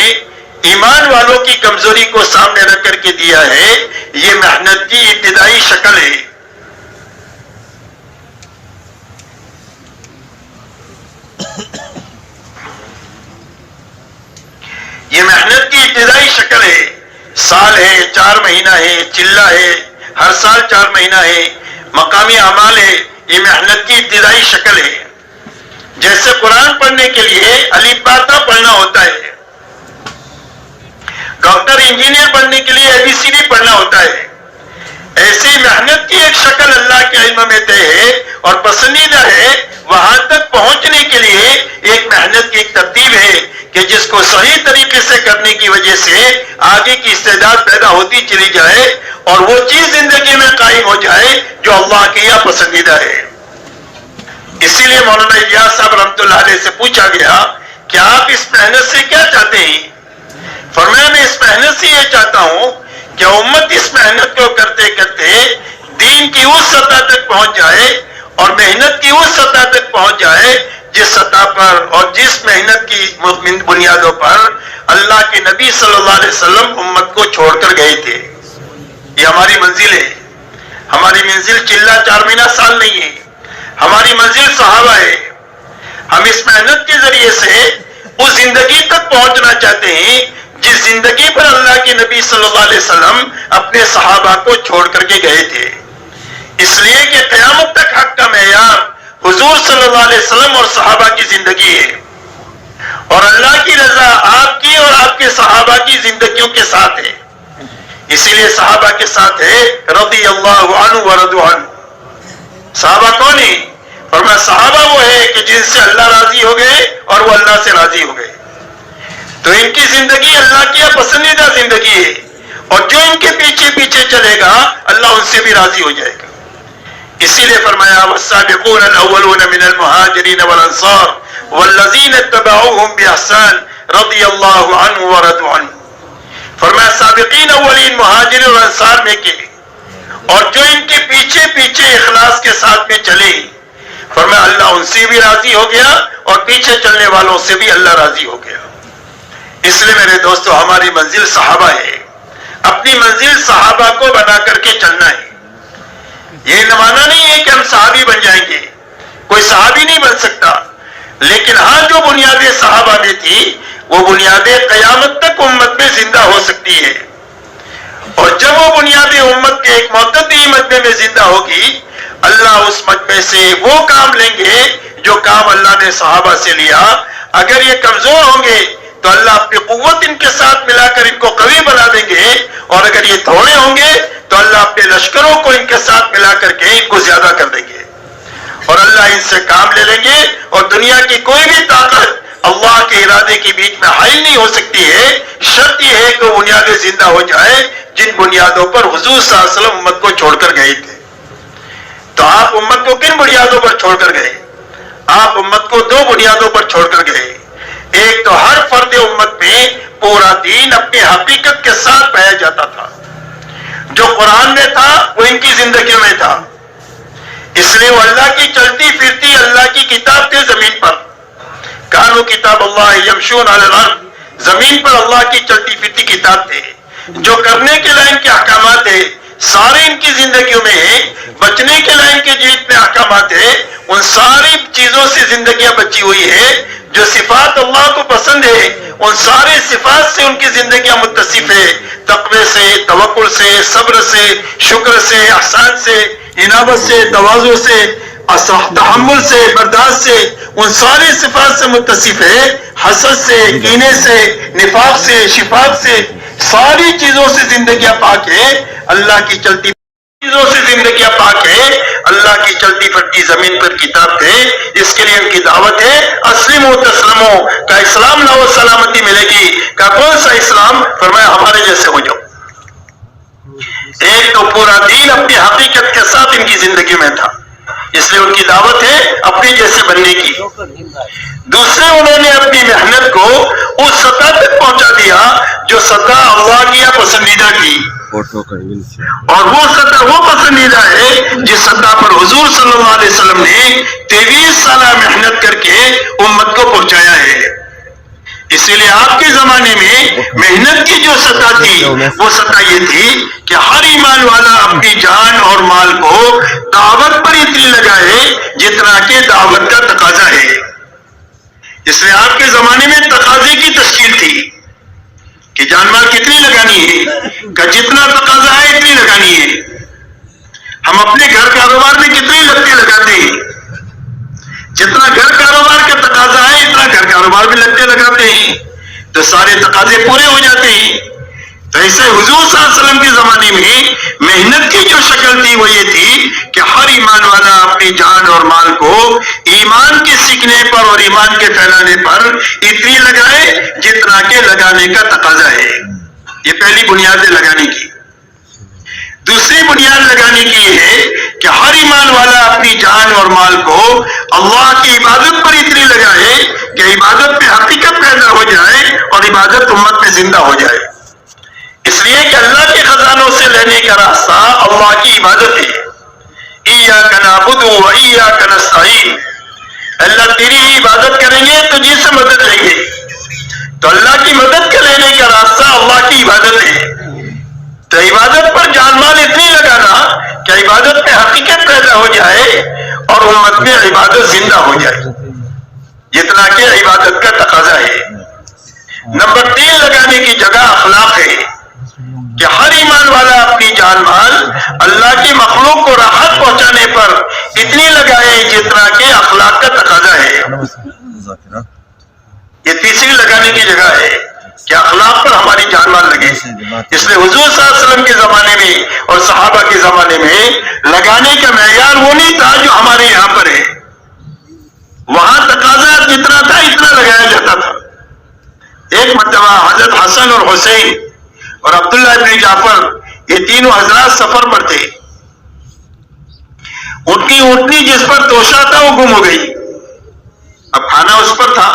ایمان والوں کی کمزوری کو سامنے رکھ کر کے دیا ہے، یہ محنت کی ابتدائی شکل ہے. یہ محنت کی ابتدائی شکل ہے. سال ہے، 4 مہینہ ہے، چلہ ہے، ہر سال 4 مہینہ ہے، مقامی اعمال ہے. یہ محنت کی ابتدائی شکل ہے. جیسے قرآن پڑھنے کے لیے الف با تا پڑھنا ہوتا ہے، ڈاکٹر انجینئر بننے کے لیے ABCD پڑھنا ہوتا ہے، ایسی محنت کی ایک شکل اللہ کے علم میں طے ہے اور پسندیدہ ہے. وہاں تک پہنچنے کے لیے ایک محنت کی ایک ترتیب ہے کہ جس کو صحیح طریقے سے کرنے کی وجہ سے آگے کی استعداد پیدا ہوتی چلی جائے اور وہ چیز زندگی میں قائم ہو جائے جو اللہ کے یہاں پسندیدہ ہے۔ اسی لیے مولانا الیاس صاحب رحمۃ اللہ علیہ سے پوچھا گیا کہ آپ اس محنت سے کیا چاہتے ہیں؟ فرمایا میں اس محنت سے یہ چاہتا ہوں کہ امت اس محنت کو کرتے کرتے دین کی اس سطح تک پہنچ جائے اور محنت کی اس سطح تک پہنچ جائے جس سطح پر اور جس محنت کی بنیادوں پر اللہ کے نبی صلی اللہ علیہ وسلم امت کو چھوڑ کر گئے تھے۔ یہ ہماری منزل ہے۔ ہماری منزل چلہ چار مہینہ سال نہیں ہے، ہماری منزل صحابہ ہے۔ ہم اس محنت کے ذریعے سے اس زندگی تک پہنچنا چاہتے ہیں جس زندگی پر اللہ کے نبی صلی اللہ علیہ وسلم اپنے صحابہ کو چھوڑ کر کے گئے تھے۔ اس لیے کہ قیامت تک حق کا معیار حضور صلی اللہ علیہ وسلم اور صحابہ کی زندگی ہے، اور اللہ کی رضا آپ کی اور آپ کے صحابہ کی زندگیوں کے ساتھ ہے۔ اسی لیے صحابہ کے ساتھ ہے رضی اللہ عنہ ورضوا عنہ۔ صحابہ کون ہیں؟ فرمایا صحابہ وہ ہے کہ جن سے اللہ راضی ہو گئے اور وہ اللہ سے راضی ہو گئے۔ تو ان کی زندگی اللہ کی پسندیدہ زندگی ہے، اور جو ان کے پیچھے پیچھے چلے گا اللہ ان سے بھی راضی ہو جائے گا۔ اسی لیے فرمایا والسابقون الاولون من المہاجرین والانصار والذین اتبعوهم باحسان رضی اللہ عنہ ورضوا عنہ۔ فرمایا سابقین اولین مہاجرین اور انصار میں کے اور جو ان کے پیچھے پیچھے اخلاص کے ساتھ میں چلے، فرمایا اللہ ان سے بھی راضی ہو گیا اور پیچھے چلنے والوں سے بھی اللہ راضی ہو گیا۔ اس لیے میرے دوستو ہماری منزل صحابہ ہے، اپنی منزل صحابہ کو بنا کر کے چلنا ہے۔ یہ معنی نہیں ہے کہ ہم صحابی بن جائیں گے، کوئی صحابی نہیں بن سکتا، لیکن ہاں جو بنیادیں صحابہ میں تھی وہ بنیادیں قیامت تک امت میں زندہ ہو سکتی ہے، اور جب وہ بنیادیں امت کے ایک معتدی مجمع میں زندہ ہوگی اللہ اس مجمع سے وہ کام لیں گے جو کام اللہ نے صحابہ سے لیا۔ اگر یہ کمزور ہوں گے تو اللہ اپنی قوت ان کے ساتھ ملا کر ان کو قوی بنا دیں گے، اور اگر یہ تھوڑے ہوں گے تو اللہ اپنے لشکروں کو ان کے ساتھ ملا کر کے ان کو زیادہ کر دیں گے، اور اللہ ان سے کام لے لیں گے، اور دنیا کی کوئی بھی طاقت اللہ کے ارادے کے بیچ میں حائل نہیں ہو سکتی ہے۔ شرط یہ ہے کہ بنیادیں زندہ ہو جائے جن بنیادوں پر حضور صلی اللہ علیہ وسلم امت کو چھوڑ کر گئے تھے۔ تو آپ امت کو کن بنیادوں پر چھوڑ کر گئے؟ آپ امت کو دو بنیادوں پر چھوڑ کر گئے۔ ایک تو ہر فرد امت میں پورا دین اپنی حقیقت کے ساتھ پایا جاتا تھا، جو قرآن میں تھا وہ ان کی زندگیوں میں تھا، اس لیے وہ اللہ کی چلتی پھرتی اللہ کی کتاب تھے زمین پر۔ کانو کتاب اللہ یمشون علی الارض، زمین پر اللہ کی چلتی پھرتی کتاب تھے۔ جو کرنے کے لائن کے احکامات ہیں سارے ان کی زندگیوں میں ہیں، بچنے کے لائن کے جتنے احکامات ہیں ان ساری چیزوں سے زندگیاں بچی ہوئی ہے۔ جو صفات اللہ کو پسند ہے ان سارے صفات سے ان کی زندگیاں متصف ہے، تقوی سے، توکل سے، صبر سے، شکر سے، احسان سے، انابت سے، تواضع سے، تحمل سے، برداشت سے، ان ساری صفات سے متصف ہے۔ حسد سے، کینے سے، نفاق سے، شفاق سے، ساری چیزوں سے زندگیاں پاک ہے۔ اللہ کی چلتی چیزوں سے زندگیاں پاک ہے، اللہ کی چلتی پھرتی زمین پر کتاب ہے۔ اس کے لیے ان کی دعوت ہے اسلموا تسلموا، کا اسلام لاؤ سلامتی ملے گی۔ کا کون سا اسلام؟ فرمایا ہمارے جیسے ہو جاؤ۔ ایک تو پورا دین اپنی حقیقت کے ساتھ ان کی زندگی میں تھا، اس لیے ان کی دعوت ہے اپنی جیسے بننے کی۔ دوسرے انہوں نے اپنی محنت کو اس سطح تک پہنچا دیا جو سطح اللہ کی پسندیدہ کی، اور وہ سطح وہ پسندیدہ ہے جس سطح پر حضور صلی اللہ علیہ وسلم نے 23 سالہ محنت کر کے امت کو پہنچایا ہے۔ اسی لیے آپ کے زمانے میں محنت کی جو سطح تھی وہ سطح یہ تھی کہ ہر ایمان والا اپنی جان اور مال کو دعوت پر اتنی لگائے جتنا کہ دعوت کا تقاضا ہے۔ اس لیے آپ کے زمانے میں تقاضے کی تشکیل تھی کہ جان مال کتنی لگانی ہے، کہ جتنا تقاضا ہے اتنی لگانی ہے۔ ہم اپنے گھر کاروبار میں کتنی لگتے لگاتے ہیں، جتنا گھر کاروبار کا تقاضا ہے اتنا گھر کاروبار میں لگتے لگاتے ہیں، تو سارے تقاضے پورے ہو جاتے ہیں۔ تو ایسے حضور صلی اللہ علیہ وسلم کے زمانے میں محنت کی جو شکل تھی وہ یہ تھی کہ ہر ایمان والا اپنی جان اور مال کو ایمان کے سیکھنے پر اور ایمان کے پھیلانے پر اتنی لگائے جتنا کہ لگانے کا تقاضا ہے. یہ پہلی بنیاد ہے لگانے کی. دوسری بنیاد لگانے کی یہ ہے کہ ہر ایمان والا اپنی جان اور مال کو اللہ کی عبادت پر اتنی لگائے کہ عبادت میں حقیقت پیدا ہو جائے اور عبادت امت میں زندہ ہو جائے. اس لیے کہ اللہ کے خزانوں سے لینے کا راستہ اللہ کی عبادت ہے. ایاک نعبد و ایاک نستعین. اللہ تیری ہی عبادت کریں گے تو جس سے مدد لیں گے. تو اللہ کی مدد کے لینے کا راستہ اللہ کی عبادت ہے. تو عبادت پر جان مال اتنی لگانا کہ عبادت میں حقیقت پیدا ہو جائے اور امت میں عبادت زندہ ہو جائے جتنا کہ عبادت کا تقاضا ہے. نمبر 3 لگانے کی جگہ اخلاق ہے کہ ہر ایمان والا اپنی جان مال اللہ کی مخلوق کو راحت پہنچانے پر اتنی لگائے جتنا کہ اخلاق کا تقاضا ہے. یہ تیسری لگانے کی جگہ ہے کہ اخلاق پر ہماری جان مال لگے. اس لیے حضور صلی اللہ علیہ وسلم کے زمانے میں اور صحابہ کے زمانے میں لگانے کا معیار وہ نہیں تھا جو ہمارے یہاں پر ہے. وہاں تقاضا جتنا تھا اتنا لگایا جاتا تھا. ایک مرتبہ حضرت حسن اور حسین اور عبداللہ ابن جعفر یہ تینوں حضرات سفر پر تھے. ان کی اونٹنی جس پر توشا تھا وہ گم ہو گئی. اب کھانا اس پر تھا.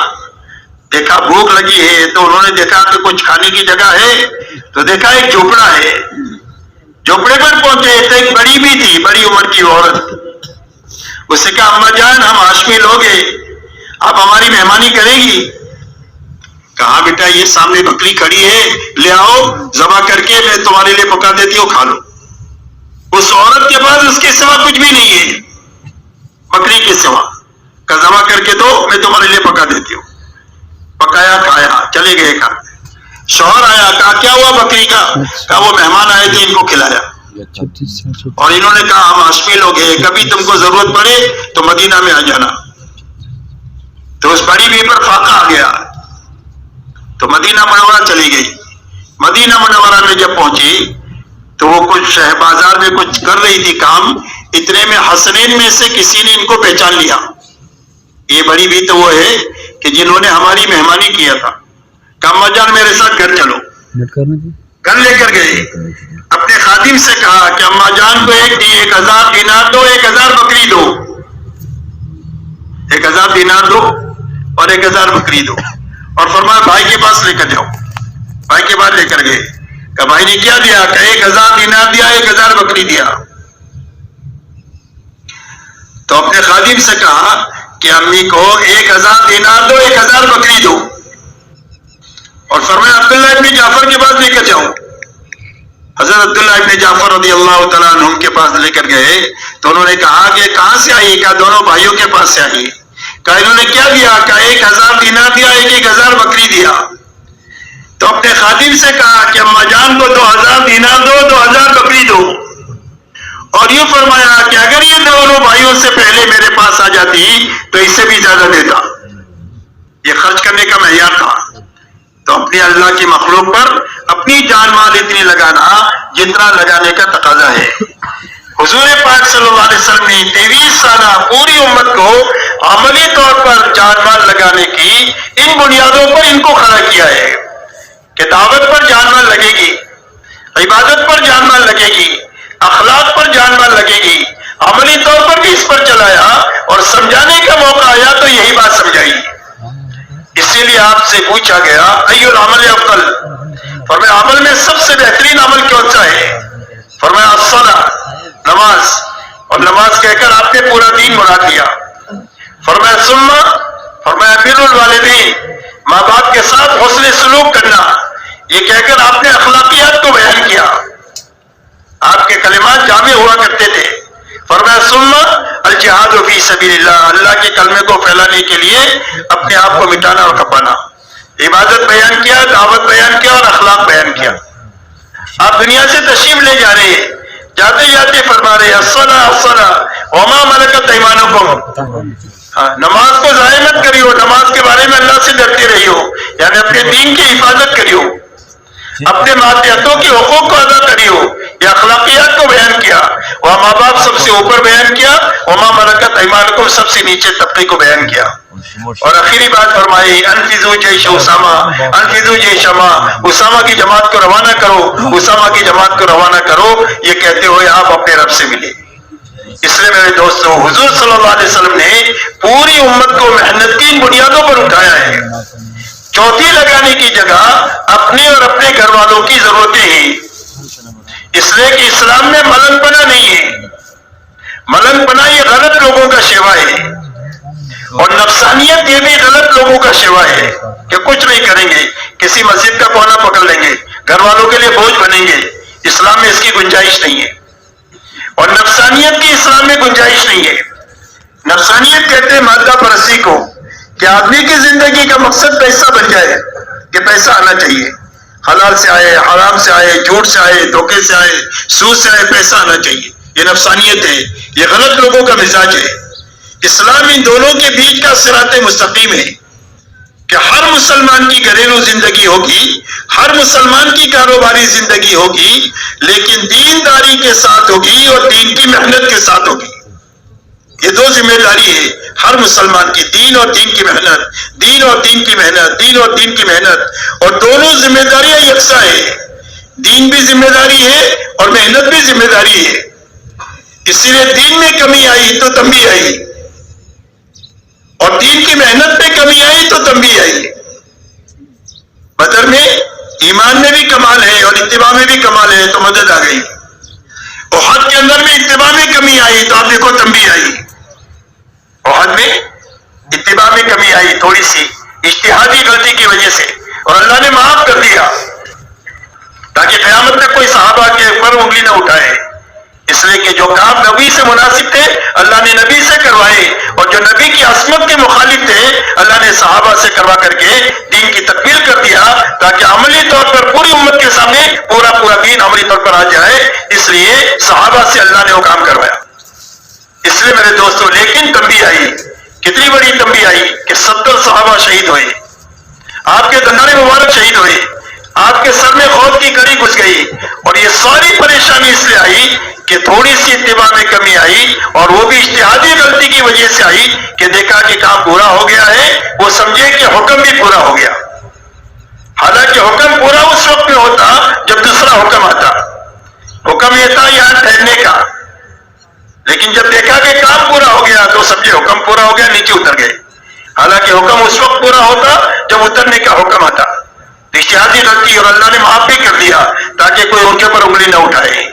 دیکھا بھوک لگی ہے تو انہوں نے دیکھا کہ کچھ کھانے کی جگہ ہے تو دیکھا ایک جھوپڑا ہے. جھوپڑے پر پہنچے تو ایک بڑی بھی تھی, بڑی عمر کی عورت. اس سے کہا اما جان ہم ہاشمی لوگ ہیں, آپ ہماری مہمانی کرے گی؟ کہا بیٹا یہ سامنے بکری کھڑی ہے, لے آؤ ذبح کر کے میں تمہارے لیے پکا دیتی ہوں, کھا لو. اس عورت کے پاس اس کے سوا کچھ بھی نہیں ہے بکری کے سوا. کہ ذبح کر کے دو میں تمہارے لیے پکا دیتی ہوں. پکایا کھایا چلے گئے کھا. شوہر آیا, کہا کیا ہوا بکری کا؟ کہا وہ مہمان آئے تھے ان کو کھلایا. اور انہوں نے کہا ہم ہاشمی لوگ ہیں, کبھی تم کو ضرورت پڑے تو مدینہ میں آ جانا. تو اس بڑی بی پر فاقہ آ گیا تو مدینہ منورہ چلی گئی. مدینہ منورہ میں جب پہنچی تو وہ کچھ شہر بازار میں کچھ کر رہی تھی کام. اتنے میں حسنین میں سے کسی نے ان کو پہچان لیا. یہ بڑی بھی تو وہ ہے کہ جنہوں نے ہماری مہمانی کیا تھا. اما جان میرے ساتھ گھر چلو. گھر لے کر گئے. اپنے خادم سے کہا کہ اما جان کو 1000 دینار دو, 1000 بکری دو. 1000 دینار دو اور 1000 بکری دو. اور فرمایا بھائی کے پاس لے کر جاؤ. بھائی کے پاس لے کر گئے. کہ بھائی نے کیا دیا؟ کہ 1000 دینار دیا, 1000 بکری دیا. تو اپنے خادم سے کہا کہ امی کو 1000 دینار دو, 1000 بکری دو. اور فرمایا عبداللہ ابن جعفر کے پاس لے کر جاؤ. حضرت عبداللہ ابن جعفر رضی اللہ تعالیٰ عنہ کے پاس لے کر گئے تو انہوں نے کہا کہ کہاں سے آئی؟ کہا دونوں بھائیوں کے پاس سے آئی. کہا انہوں نے کیا دیا؟ کہا 1000 دینار دیا, 1000 بکری دیا. تو اپنے خادم سے کہا کہ اما جان کو 2000 دینار دو, 2000 بکری دو. اور یوں فرمایا کہ اگر یہ دونوں بھائیوں سے پہلے میرے پاس آ جاتی تو اس سے بھی زیادہ دیتا. یہ خرچ کرنے کا معیار تھا. تو اپنی اللہ کی مخلوق پر اپنی جان مال اتنی لگانا جتنا لگانے کا تقاضا ہے. حضور پاک صلی اللہ علیہ وسلم نے 23 سالہ پوری امت کو عملی طور پر جان مال لگانے کی ان بنیادوں پر ان کو کھڑا کیا ہے کہ دعوت پر جان مال لگے گی, عبادت پر جان مال لگے گی, اخلاق پر جان مال لگے گی. عملی طور پر بھی اس پر چلایا اور سمجھانے کا موقع آیا تو یہی بات سمجھائی. اسی لیے آپ سے پوچھا گیا ای العمل افضل. فرمایا عمل میں سب سے بہترین عمل کون سا ہے؟ فرمایا الصلاۃ, نماز. اور نماز کہہ کر آپ نے پورا دین مراد دیا. فرمایا ثم, فرمایا بر الوالدین, ماں باپ کے ساتھ حسن سلوک کرنا. یہ کہہ کر آپ نے اخلاقیات کو بیان کیا. آپ کے کلمات جامع ہوا کرتے تھے. فرمایا ثم الجہاد فی سبیل اللہ, اللہ کے کلمے کو پھیلانے کے لیے اپنے آپ کو مٹانا اور کھپانا. عبادت بیان کیا, دعوت بیان کیا اور اخلاق بیان کیا. آپ دنیا سے تشریف لے جا رہے ہیں, جاتے جاتے فرما رہے الصلاۃ الصلاۃ وما ملکت ایمانکم. نماز کو ضائع مت کریو, نماز کے بارے میں اللہ سے ڈرتے رہیو, یعنی اپنے دین کی حفاظت کریو. اپنے ماتحتوں کے حقوق کو ادا کری ہو، یا اخلاقیات کو بیان کیا، وہ ماں باپ سب سے اوپر بیان کیا، وما ملکت ایمانکم سب سے نیچے طبقے کو بیان کیا، اور آخری بات فرمائی انفذوا جیش اسامہ، انفذوا جیش اسامہ کی جماعت کو روانہ کرو، اسامہ کی جماعت کو روانہ کرو، یہ کہتے ہوئے آپ اپنے رب سے ملے۔ اس لیے میرے دوستوں، حضور صلی اللہ علیہ وسلم نے پوری امت کو محنت کی بنیادوں پر اٹھایا ہے۔ چوتھی لگانے کی جگہ اپنے اور اپنے گھر والوں کی ضرورتیں ہیں، اس لیے کہ اسلام میں ملن پنا نہیں ہے، ملن پنا یہ غلط لوگوں کا شیوا ہے، اور نفسانیت یہ بھی غلط لوگوں کا شیوا ہے کہ کچھ نہیں کریں گے، کسی مسجد کا کونا پکڑ لیں گے، گھر والوں کے لیے بوجھ بنیں گے۔ اسلام میں اس کی گنجائش نہیں ہے، اور نفسانیت کی اسلام میں گنجائش نہیں ہے۔ نفسانیت کہتے ہیں مادہ پرستی کو، کہ آدمی کی زندگی کا مقصد پیسہ بن جائے، کہ پیسہ آنا چاہیے، حلال سے آئے، حرام سے آئے، جھوٹ سے آئے، دھوکے سے آئے، سود سے آئے، پیسہ آنا چاہیے۔ یہ نفسانیت ہے، یہ غلط لوگوں کا مزاج ہے۔ اسلام ان دونوں کے بیچ کا صراط مستقیم ہے کہ ہر مسلمان کی گھریلو زندگی ہوگی، ہر مسلمان کی کاروباری زندگی ہوگی، لیکن دینداری کے ساتھ ہوگی اور دین کی محنت کے ساتھ ہوگی۔ یہ دو ذمہ داری ہے ہر مسلمان کی، دین اور دین کی محنت، دین اور دین کی محنت، دین اور دین کی محنت، اور دونوں ذمہ داریاں یکساں ہیں۔ دین بھی ذمہ داری ہے اور محنت بھی ذمہ داری ہے، اسی لیے دین میں کمی آئی تو تنبیہ آئی، اور دین کی محنت میں کمی آئی تو تنبیہ آئی۔ بدر میں ایمان میں بھی کمال ہے اور اتباع میں بھی کمال ہے تو مدد آ گئی، احد کے اندر میں اتباع میں کمی آئی تو آپ دیکھو تنبیہ آئی۔ احد میں اتباع میں کمی آئی تھوڑی سی اجتہادی غلطی کی وجہ سے، اور اللہ نے معاف کر دیا تاکہ قیامت تک کوئی صحابہ کے اوپر انگلی نہ اٹھائے، اس لیے کہ جو کام نبی سے مناسب تھے اللہ نے نبی سے کروائے، اور جو نبی کی عصمت کے مخالف تھے اللہ نے صحابہ سے کروا کر کے دین کی تکمیل کر دیا، تاکہ عملی طور پر پوری امت کے سامنے پورا دین عملی طور پر آ جائے۔ اس لیے صحابہ سے اللہ نے وہ کام کروایا۔ اس لیے میرے دوستوں، لیکن تنبیہ آئی، کتنی بڑی تنبیہ آئی کہ 70 صحابہ شہید ہوئے، آپ کے دندان مبارک شہید ہوئے، آپ کے سر میں خوف کی کڑی گھس گئی، اور یہ ساری پریشانی اس لیے آئی کہ تھوڑی سی اتباع میں کمی آئی، اور وہ بھی اجتہادی غلطی کی وجہ سے آئی کہ دیکھا کہ کام پورا ہو گیا ہے، وہ سمجھے کہ حکم بھی پورا ہو گیا، حالانکہ حکم پورا اس وقت میں ہوتا جب دوسرا حکم آتا۔ حکم یہ تھا یہاں ٹھہرنے کا، لیکن جب دیکھا کہ کام پورا ہو گیا تو سمجھے حکم پورا ہو گیا، نیچے اتر گئے، حالانکہ حکم اس وقت پورا ہوتا جب اترنے کا حکم آتا۔ اجتہادی غلطی، اور اللہ نے معاف بھی کر دیا تاکہ کوئی ان کے اوپر انگلی نہ اٹھائے،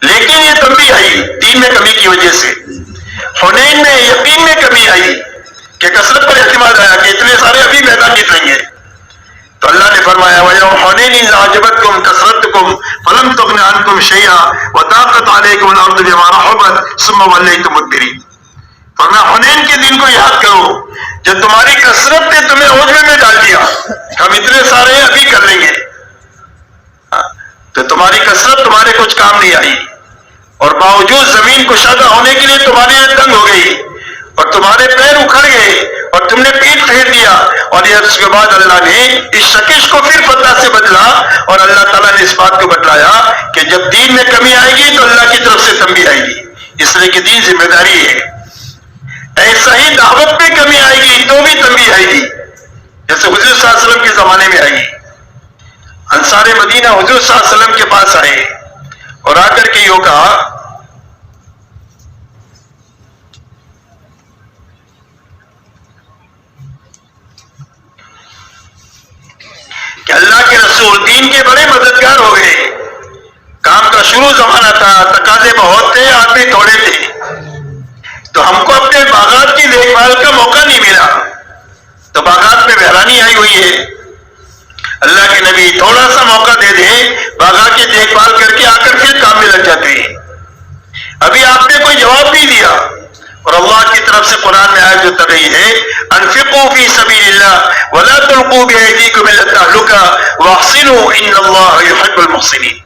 لیکن یہ تنبیہ آئی دین میں کمی کی وجہ سے۔ حنین میں یقین میں کمی آئی کہ کثرت پر اعتماد آیا کہ اتنے سارے ابھی میدان جیتیں گے، تو اللہ نے فرمایا وَيَوْمَ حُنَيْنٍ إِذْ أَعْجَبَتْكُمْ كَثْرَتُكُمْ فَلَمْ تُغْنِ عَنْكُمْ شَيْئًا وَضَاقَتْ عَلَيْكُمُ الْأَرْضُ بِمَا رَحُبَتْ ثُمَّ وَلَّيْتُمْ مُدْبِرِينَ۔ فرمایا حنین کے دن کو یاد کرو جب تمہاری کثرت نے تمہیں عجب میں ڈال دیا، ہم اتنے سارے ابھی کر لیں گے، تو تمہاری کثرت تمہارے کچھ کام نہیں آئی، اور باوجود زمین کشادہ ہونے کے لیے تمہاری تنگ ہو گئی، اور تمہارے پیر اکھڑ گئے، اور تم نے پیٹ پھیر دیا، اور یہ اس کے بعد اللہ نے اس شکش کو پھر فتح سے بدلا، اور اللہ تعالیٰ نے اس بات کو بتلایا کہ جب دین میں کمی آئے گی تو اللہ کی طرف سے تنبیہ آئے گی، اس لیے کہ دین ذمہ داری ہے۔ ایسا ہی دعوت میں کمی آئے گی تو بھی تنبیہ آئے گی، جیسے حضور صلی اللہ علیہ وسلم کے زمانے میں آئی۔ انصار مدینہ حضور صلی اللہ علیہ وسلم کے پاس آئے اور آ کر کے یوں کہا کہ اللہ کے رسول دین کے بڑے مددگار ہو گئے، کام کا شروع زمانہ تھا، تقاضے بہت تھے، آدمی تھوڑے تھے، تو ہم کو اپنے باغات کی دیکھ بھال کا موقع نہیں ملا، تو باغات میں ویرانی آئی ہوئی ہے، اللہ کے نبی تھوڑا سا موقع دے دیں، باغات کی دیکھ بھال کر کے آ کر پھر کام میں لگ جاتے ہیں۔ ابھی آپ نے کوئی جواب نہیں دیا، اور اللہ کی طرف سے قرآن میں آیت اتر رہی ہے انفقوا فی سبیل اللہ ولا تلقوا بأیدیکم الی التہلکہ واحسنوا ان اللہ یحب المحسنین۔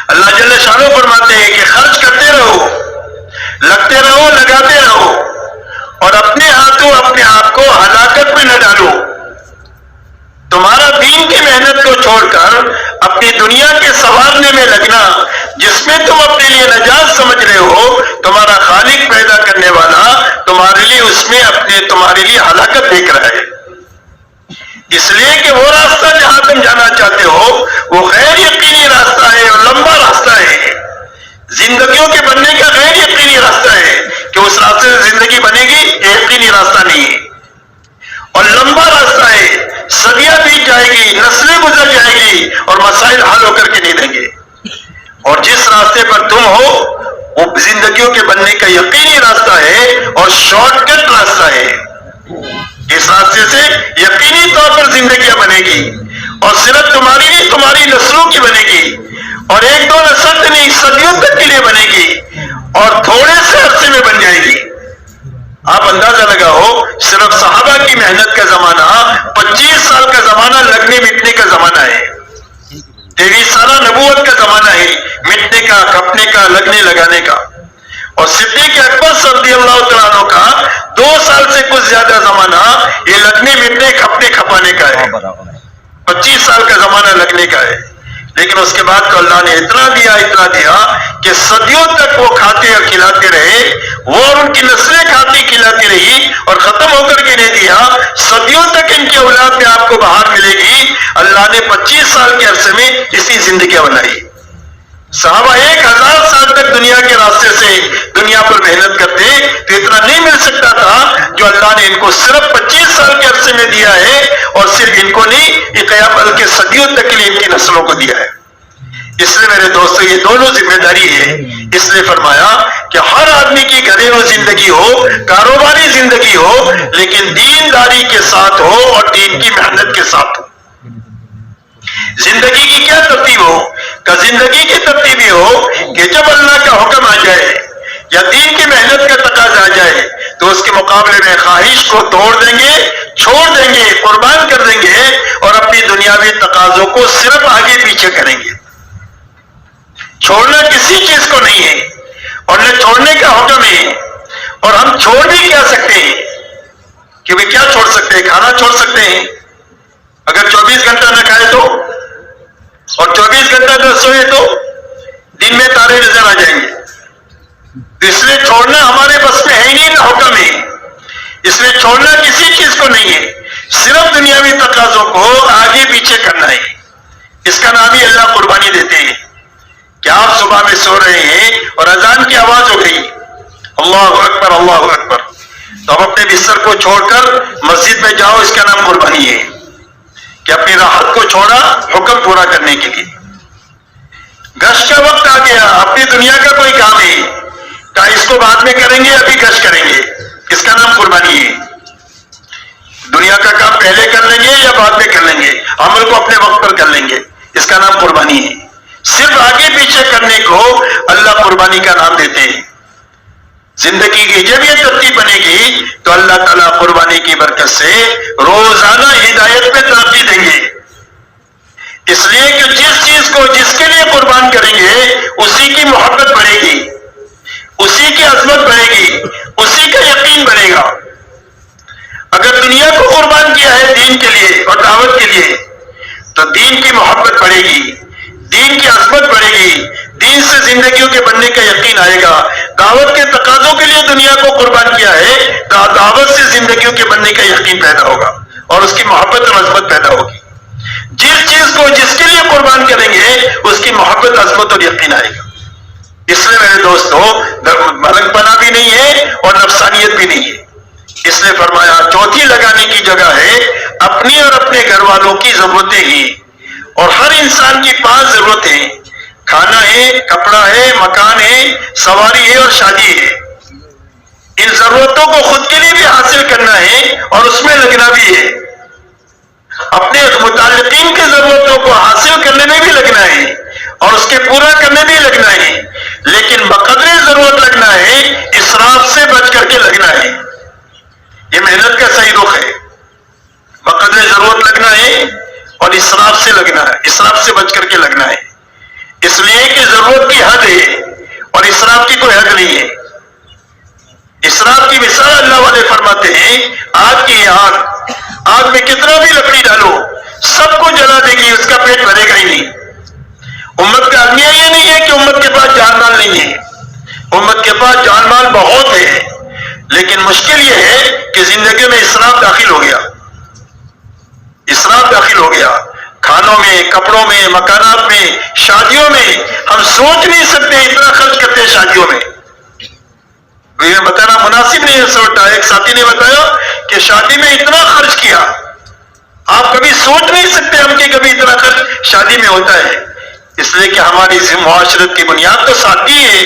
اللہ جل شانہ فرماتے ہیں کہ خرچ کرتے رہو، لگتے رہو، لگاتے رہو، اور اپنے ہاتھوں اپنے آپ کو ہلاکت میں نہ ڈالو۔ تمہارا دین کی محنت کو چھوڑ کر اپنی دنیا کے سنوارنے میں لگنا، جس میں تم اپنے لیے نجات سمجھ رہے ہو، تمہارا خالق پیدا کرنے والا تمہارے لیے اس میں تمہارے لیے ہلاکت دیکھ رہا ہے۔ اس لیے کہ وہ راستہ جہاں تم جانا چاہتے ہو وہ غیر یقینی راستہ ہے اور لمبا راستہ ہے، زندگیوں کے بننے کا غیر یقینی راستہ ہے کہ اس راستے سے زندگی بنے گی، یقینی راستہ نہیں ہے، اور لمبا راستہ ہے، صدیاں بیت جائے گی، نسلیں گزر جائے گی اور مسائل حل ہو کر کے نہیں دیں گے۔ اور جس راستے پر تم ہو وہ زندگیوں کے بننے کا یقینی راستہ ہے اور شارٹ کٹ راستہ ہے۔ اس راستے سے یقینی طور پر زندگیاں بنے گی، اور صرف تمہاری نہیں، تمہاری نسلوں کی بنے گی، اور ایک دو نسل نہیں، صدیوں تک کے لیے بنے گی، اور تھوڑے سے عرصے میں بن جائے گی۔ آپ اندازہ لگاؤ، صرف صحابہ کی محنت کا زمانہ 25 سال کا زمانہ لگنے مٹنے کا زمانہ ہے، 23 سالہ نبوت کا زمانہ ہے، مٹنے کا، کھپنے کا، لگنے لگانے کا، اور صدیق اکبر رضی اللہ تعالیٰ عنہ کا 2 سال سے کچھ زیادہ زمانہ یہ لگنے مٹنے کھپنے کھپانے کا ہے، 25 سال کا زمانہ لگنے کا ہے۔ لیکن اس کے بعد تو اللہ نے اتنا دیا کہ صدیوں تک وہ کھاتے اور کھلاتے رہے، وہ اور ان کی نسلیں کھاتی کھلاتی رہی اور ختم ہو کر کے نہیں دیا، صدیوں تک ان کی اولاد میں آپ کو بہار ملے گی۔ اللہ نے 25 سال کے عرصے میں اسی زندگیاں بنائی۔ صحابہ 1000 سال تک دنیا کے راستے سے دنیا پر محنت کرتے تو اتنا نہیں مل سکتا تھا جو اللہ نے ان کو صرف 25 سال کے عرصے میں دیا ہے، اور صرف ان کو نہیں، بلکہ صدیوں تک کے لیے ان کی نسلوں کو دیا ہے۔ اس لیے میرے دوستو یہ دونوں ذمہ داری ہے۔ اس لیے فرمایا کہ ہر آدمی کی گھریلو زندگی ہو، کاروباری زندگی ہو، لیکن دینداری کے ساتھ ہو اور دین کی محنت کے ساتھ ہو۔ زندگی کی کیا ترتیب ہو؟ کہ زندگی کی ترتیب یہ ہو کہ جب اللہ کا حکم آ جائے یا دین کی محنت کا تقاضا آ جائے تو اس کے مقابلے میں خواہش کو توڑ دیں گے، چھوڑ دیں گے، قربان کر دیں گے، اور اپنی دنیاوی تقاضوں کو صرف آگے پیچھے کریں گے۔ چھوڑنا کسی چیز کو نہیں ہے، اور نہ چھوڑنے کا حکم ہے، اور ہم چھوڑ بھی کیا سکتے ہیں کہ وہ کیا چھوڑ سکتے ہیں؟ کھانا چھوڑ سکتے ہیں، اگر 24 گھنٹہ نہ کھائے تو، اور 24 گھنٹہ نہ سوئے تو دن میں تارے نظر آ جائیں گے۔ اس لیے چھوڑنا ہمارے بس میں ہے ہی نہیں، نہ حکم ہے۔ اس لیے چھوڑنا کسی چیز کو نہیں ہے، صرف دنیاوی تقاضوں کو آگے پیچھے کرنا ہے۔ اس کا نام ہی اللہ قربانی دیتے ہیں کہ آپ صبح میں سو رہے ہیں اور اذان کی آواز ہو گئی، اللہ اکبر اللہ اکبر، تو آپ اپنے بستر کو چھوڑ کر مسجد میں جاؤ، اس کا نام قربانی ہے کہ اپنی راحت کو چھوڑا حکم پورا کرنے کے لیے۔ گشت کا وقت آ گیا، اپنی دنیا کا کوئی کام ہے، کہا اس کو بعد میں کریں گے، ابھی گشت کریں گے، اس کا نام قربانی ہے۔ دنیا کا کام پہلے کر لیں گے یا بعد میں کر لیں گے، عمل کو اپنے وقت پر کر لیں گے، اس کا نام قربانی ہے۔ صرف آگے پیچھے کرنے کو اللہ قربانی کا نام دیتے ہیں۔ زندگی کی جب یہ ترتیب بنے گی تو اللہ تعالیٰ قربانی کی برکت سے روزانہ ہدایت میں ترقی دیں گے۔ اس لیے کہ جس چیز کو جس کے لیے قربان کریں گے اسی کی محبت بڑھے گی، اسی کی عظمت بڑھے گی، اسی کا یقین بڑھے گا۔ اگر دنیا کو قربان کیا ہے دین کے لیے اور دعوت کے لیے تو دین کی محبت بڑھے گی، دین کی عظمت بڑھے گی، دین سے زندگیوں کے بننے کا یقین آئے گا۔ دعوت کے تقاضوں کے لیے دنیا کو قربان کیا ہے، دعوت سے زندگیوں کے بننے کا یقین پیدا ہوگا اور اس کی محبت اور عظمت پیدا ہوگی۔ جس چیز کو جس کے لیے قربان کریں گے اس کی محبت، عظمت اور یقین آئے گا۔ اس لیے میرے دوستو ملنگ پنا بھی نہیں ہے اور نفسانیت بھی نہیں ہے۔ اس نے فرمایا چوتھی لگانے کی جگہ ہے اپنی اور اپنے گھر والوں کی ضرورتیں ہی، اور ہر انسان کی 5 ضرورتیں، کھانا ہے، کپڑا ہے، مکان ہے، سواری ہے اور شادی ہے۔ ان ضرورتوں کو خود کے لیے بھی حاصل کرنا ہے اور اس میں لگنا بھی ہے، اپنے متعلقین کی ضرورتوں کو حاصل کرنے میں بھی لگنا ہے اور اس کے پورا کرنے میں لگنا ہے، لیکن بقدر ضرورت لگنا ہے، اسراف سے بچ کر کے لگنا ہے۔ یہ محنت کا صحیح رخ ہے، بقدر ضرورت لگنا ہے اور اسراف سے لگنا ہے، اسراف سے بچ کر کے لگنا ہے۔ اس لیے کہ ضرورت کی حد ہے اور اسراف کی کوئی حد نہیں ہے۔ اسراف کی مثال اللہ والے فرماتے ہیں آگ کی آگ میں کتنا بھی لکڑی ڈالو سب سب کو جلا دے گی، اس کا پیٹ بھرے گا ہی نہیں۔ امت کا المیہ یہ نہیں ہے کہ امت کے پاس جان مال نہیں ہے، امت کے پاس جان مال بہت ہے، لیکن مشکل یہ ہے کہ زندگی میں اسراف داخل ہو گیا، اسراف داخل ہو گیا، کھانوں میں، کپڑوں میں، مکانات میں، شادیوں میں۔ ہم سوچ نہیں سکتے اتنا خرچ کرتے ہیں شادیوں میں، یہ بتانا مناسب نہیں ہے سوچا۔ ایک ساتھی نے بتایا کہ شادی میں اتنا خرچ کیا، آپ کبھی سوچ نہیں سکتے ہم کہ کبھی اتنا خرچ شادی میں ہوتا ہے، اس لیے کہ ہماری معاشرت کی بنیاد تو سادگی ہے۔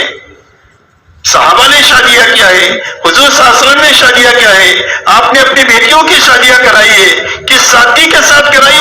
صحابہ نے شادیاں کیا ہے، حضور صلی اللہ علیہ وسلم نے شادیاں کیا ہے، آپ نے اپنی بیٹیوں کی شادیاں کرائی ہے، کس سادگی کے ساتھ کرائی